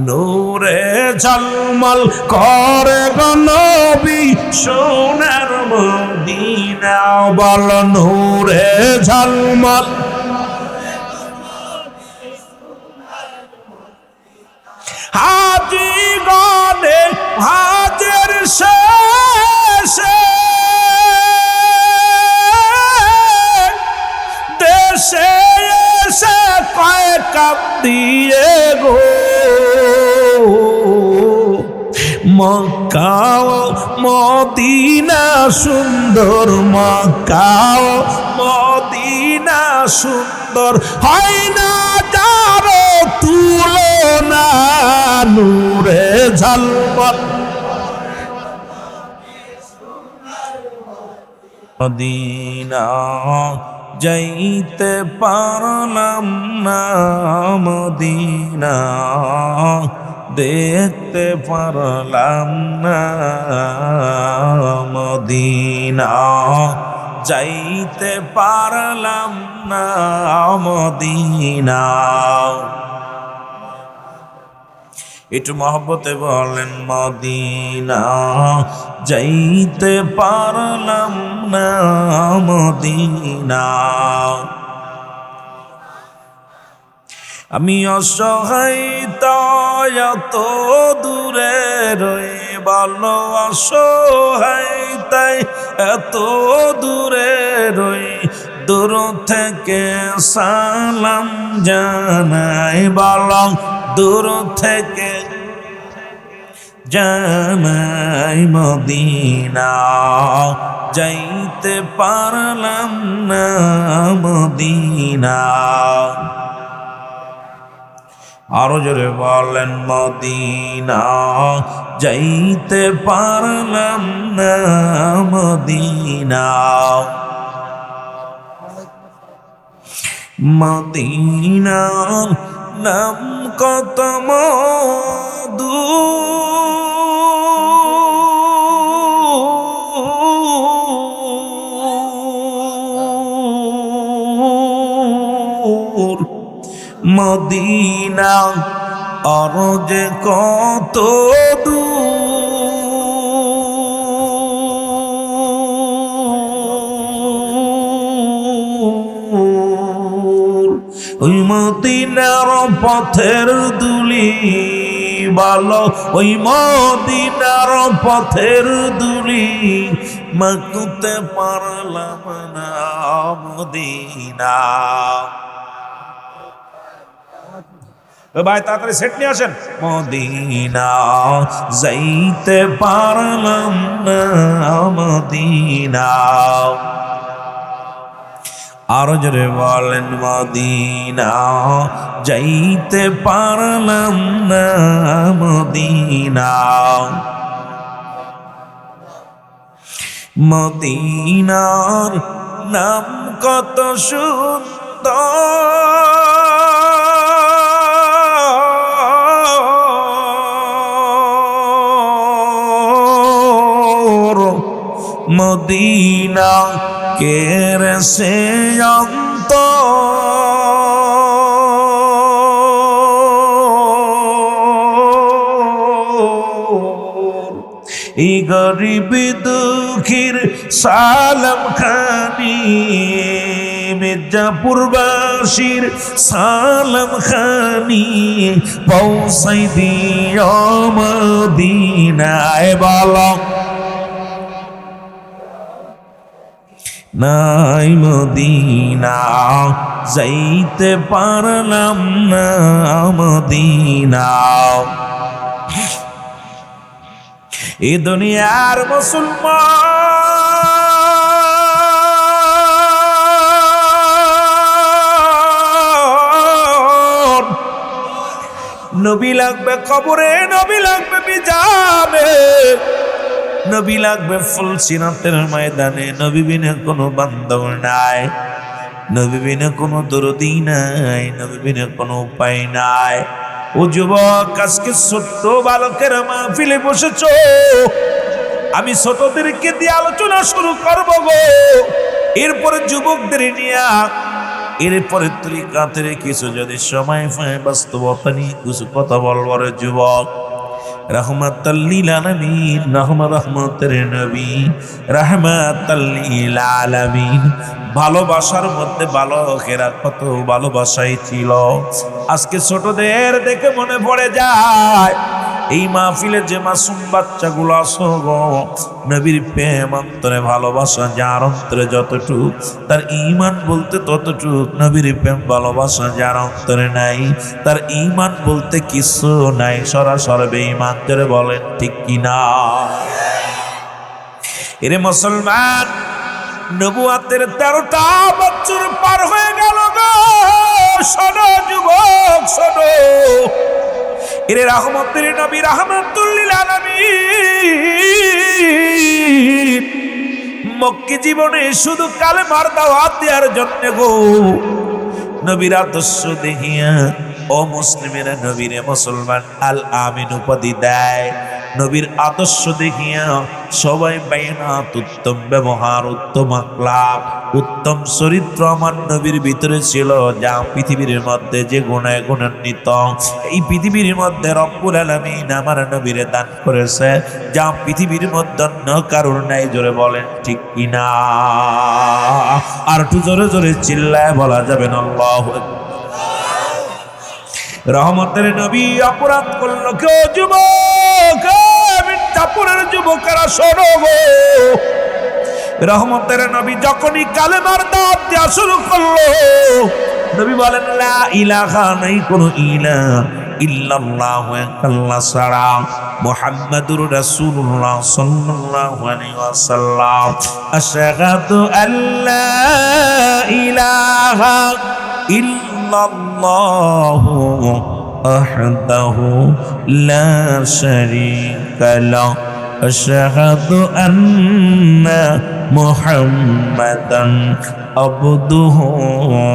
নূরে ঝলমল করে গো নবী সোনার মদিনা বল নূরে ঝলমল হাজি গনে হাজের শেষে দেশে এসে কয়েক কাপ দিয়ে গো মক্কা ও মদিনা সুন্দর মক্কা ও মদিনা সুন্দর হয় না যারো তুলনা নূরে ঝলমল মদিনা যাইতে পারলাম না মদিনা দেখতে পারলাম না মদিনা যাইতে পারলাম না মদিনা একটু মহব্বতে বলেন মদিনা যাইতে পারলাম না মদিনা আমি অসহায় এত দূরে রয়ে ভালো অসহায় তাই এত দূরে রয়ে দূর থেকে সালাম জানাই বলো দূর থেকে জানাই মদিনা যাইতে পারলাম না মদিনা আরো জোরে বলেন মদিনা যাইতে পারলাম না মদিনা মদিনার নাম কত মধু মদিনা আর যে কত দূর ওই মদিনার পথের দুলি ভালো ওই মদিনার পথের দুলি মাকুতে পারলাম না মদিনা ভাই তাড়াতাড়ি সেট নিয়ে আসেন মদিনা যাইতে পারলাম না মদিনা আরো জোরে বলেন মদিনা যাইতে পারলাম না মদিনা মদিনার নাম কত সুন্দর মদিনা কেড়েছে অন্ত এই গরিব দুঃখীর সালাম খানি মির্জাপুরবাসীর সালাম খানি পৌঁছাই দিও মদিনায় বলো নাই মদিনা যাইতে পারলাম না মদিনা এ দুনিয়ার মুসলমান নবী লাগবে কবরে, নবী লাগবে মিজানে, নবী লাগবে ফুলসিরাতের ময়দানে। নবী বিনে কোনো বান্ধব নাই, নবী বিনে কোনো দরদি নাই, নবী বিনে কোনো উপায় নাই। ও যুবক, আজকে ছোট্ট বালকের মাহফিলে বসেছ, আমি ছোটদেরকে দিয়ে আলোচনা শুরু করবো গো। এরপরে যুবকদের নিয়ে, এরপরে তরিকাতের কিছু যদি সময় পায় বাস্তবতা নিয়ে কিছু কথা বলবো রে যুবক। রহমাতাল লিল আলামিন, রহমতের নবী, রহমাতাল লিল আলামিন। ভালোবাসার মধ্যে ভালোবাসা কত ভালোবাসাই ছিল। আজকে ছোটদের দেখে মনে পড়ে যায় এই মাহফিলে যে মাসুম বাচ্চাগুলো আসো গো, নবীর প্রেম অন্তরে ভালোবাসা যার অন্তরে যতটুক, তার ঈমান বলতে ততটুক। নবীর প্রেম ভালোবাসা যার অন্তরে নাই, তার ঈমান বলতে কিছু নাই, সরাসরি বেঈমান। ধরে বলেন ঠিক কিনা? এরে মুসলমান, নবুয়াতের 13টা বছর পার হয়ে গেল গো। শোনো যুবক শোনো, এরে রহমতের নবী রাহমাতুল লিল আলামিন মক্কি জীবনে শুধু কালেমার দাওয়াত দেওয়ার জন্য গো, নবীর আদর্শ দেখিয়া ও মুসলিমেরা নবীরে মুসলমান আল আমিন উপাধি দেয়। নবীর আদর্শ দেখিয়া সবাই বাইনাত, উত্তম ব্যবহার, উত্তম আখলাক, উত্তম চরিত্র আমার নবীর ভিতরে ছিল, যা পৃথিবীর মধ্যে যে গুণায় গুণান্বিত। এই পৃথিবীর মধ্যে রব্বুল আলামিন আমার নবীরে দান করেছে, যা পৃথিবীর মধ্যে অন্য কারোর নাই। জোরে বলেন ঠিক কিনা? আর একটু জোরে জোরে চিল্লায় বলা যাবে না আল্লাহু আকবার। রহমতের নবী অপরাধ করলো কেউ যুবক, মির্জাপুরের যুবকেরা শোনো গো। রহমতের নবী যখনই কালেমার দাওয়াত দেওয়া শুরু করলো, নবী বলেন লা ইলাহা, নাই কোনো ইলাহ ইল্লাল্লাহু আল্লাহ ছাড়া, মুহাম্মাদুর রাসূলুল্লাহ সাল্লাল্লাহু আলাইহি ওয়াসাল্লাম। আশহাদু আল্লা ইলাহা ইল্লাল্লাহু ওয়াহদাহু লা শারীকা লাহু আশহাদু আন্না মুহাম্মাদান আবদুহু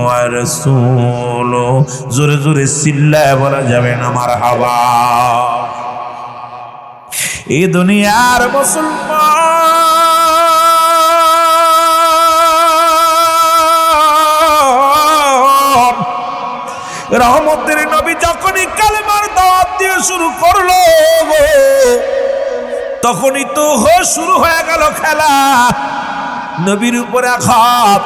ওয়া রাসূলুহু। জোরে জোরে চিল্লায় বলা যাবে না মারহাবা। এই দুনিয়ার মুসলমান, রহমতের নবী যখনই কালেমার দাওয়াত দিয়ে শুরু করলো, তখনই তো শুরু হয়ে গেল খেলা। নবীর উপরে আঘাত,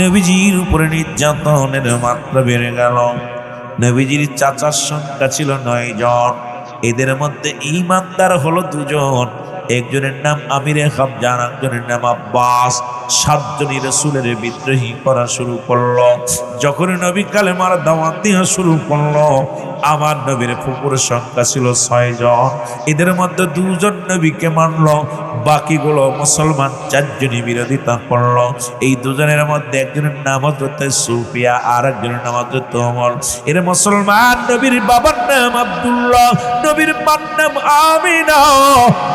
নবীজির উপরে নির্যাতনের মাত্রা বেড়ে গেল। নবীজির চাচার সংখ্যা ছিল 9 জন, এদের মধ্যে ঈমানদার হলো 2 জন। একজনের নাম আমিরে খাবজান, একজনের নাম আব্বাস। 7 জনই রাসূলের বিদ্রোহী করা শুরু করলো। যখন নবী কালেমার দাওয়াত দেওয়া শুরু করলো, আমার নবীর ফুপুরের সংখ্যা ছিল 6 জন। এদের মধ্যে 2 জন নবীকে মানলো, বাকিগুলো মুসলমান 4 জনই বিরোধিতা করলো। এই 2 জনের মধ্যে একজনের নাম হযরত সুফিয়া, আর একজনের নাম হযরত ওমর। এর মুসলমান, নবীর বাবার নাম আব্দুল্লাহ, নবীর মার নাম আমিনা।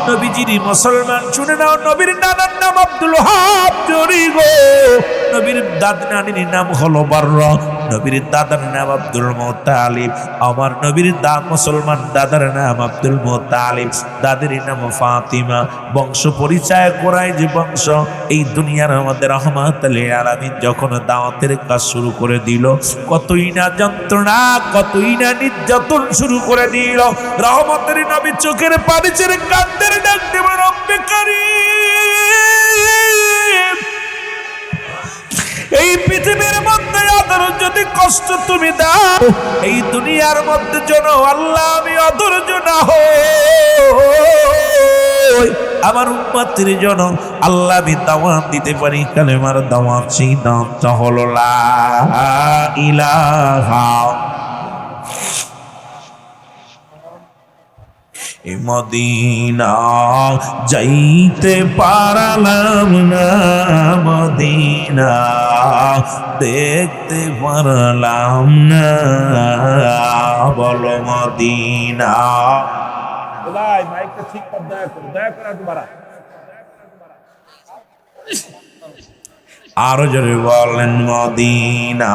নবীজির মুসলমান শুনে নাও, নবীর নানার নাম আব্দুল ওয়াহাব, জড়ি গো। নবীর দাদা নানির নাম হলো বাররা, নবীর দাদার নাম আব্দুল মুত্তালিব। আমার নবীর মুসলমান দাদার নাম আব্দুল মুত্তালিব, দাদির নাম ফাতিমা। বংশ পরিচয় করায় যে বংশ এই দুনিয়ার আমাদের রহমাত লিল আলামিন যখন দাওয়াতের কাজ শুরু করে দিল, কতই না যন্ত্রণা, কতই না নির্যাতন শুরু করে দিল। রহমতের নবী চোখের পানি ছেড়ে কাঁদতে ডাকতে বলে, রব্বে কারীম, এই পৃথিবীর মধ্যে অধৈর্য যদি কষ্ট তুমি দাও, এই দুনিয়ার মধ্যে যেন আল্লাহ আমি অধৈর্য না হই, আমার উম্মতের জন্য আল্লাহ আমি দাওয়াত দিতে পারি। কালেমার দাওয়াত, সেই দাওয়াতটা হলো লা ইলাহা। মদিনা যাইতে পারলাম না, মদিনা দেখতে পারলাম না, বলো মদিনা। মাইকটা ঠিক করে দয়া করে, দয়া করে তোমারা আরো জোরে বলেন, মদিনা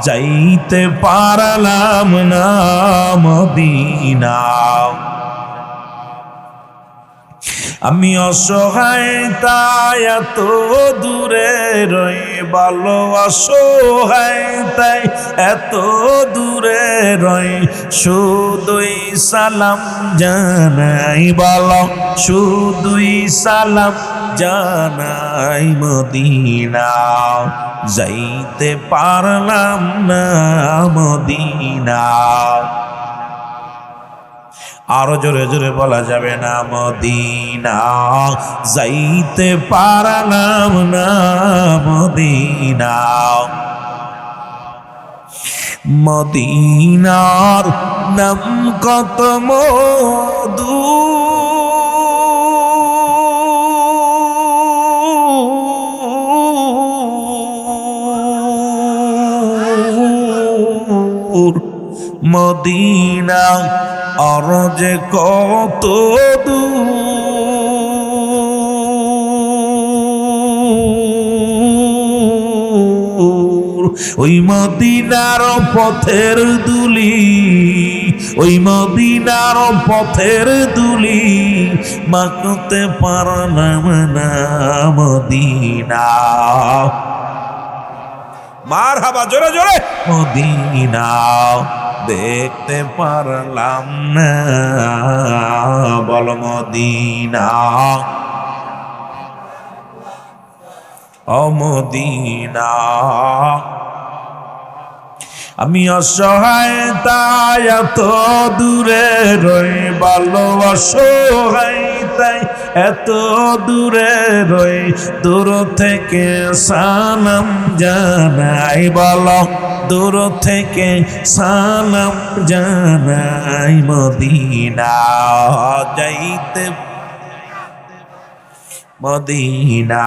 যাইতে পারলাম না, মদিনা। আমি অসহায় তাই এত দূরে রই, ভালো অসহায় তাই এত দূরে রই, শুধুই সালাম জানাই, বলো শুধুই সালাম জানাই, মদিনা যাইতে পারলাম না, মদিনা। আরো জোরে জোরে বলা যাবে না, মদিনা যাইতে পারলাম না, মদিনা। মদিনার নাম কত মধু, মদিনা আর যে কত দূর, ওই মদিনার পথের দুলি, ওই মদিনার পথের দুলি মাখতে পারলাম না, মদিনা। মারহাবা, জোরে জোরে, মদিনা দেখতে পারলাম না, বল মদিনা। ও মদিনা, আমি অসহায় তাই এত দূরে রই, ভালো অসহায় তাই এত দূরে রই, দূর থেকে সালাম জানাই, বলো দূর থেকে সালাম জানাই, মদিনা যাইতে, মদিনা।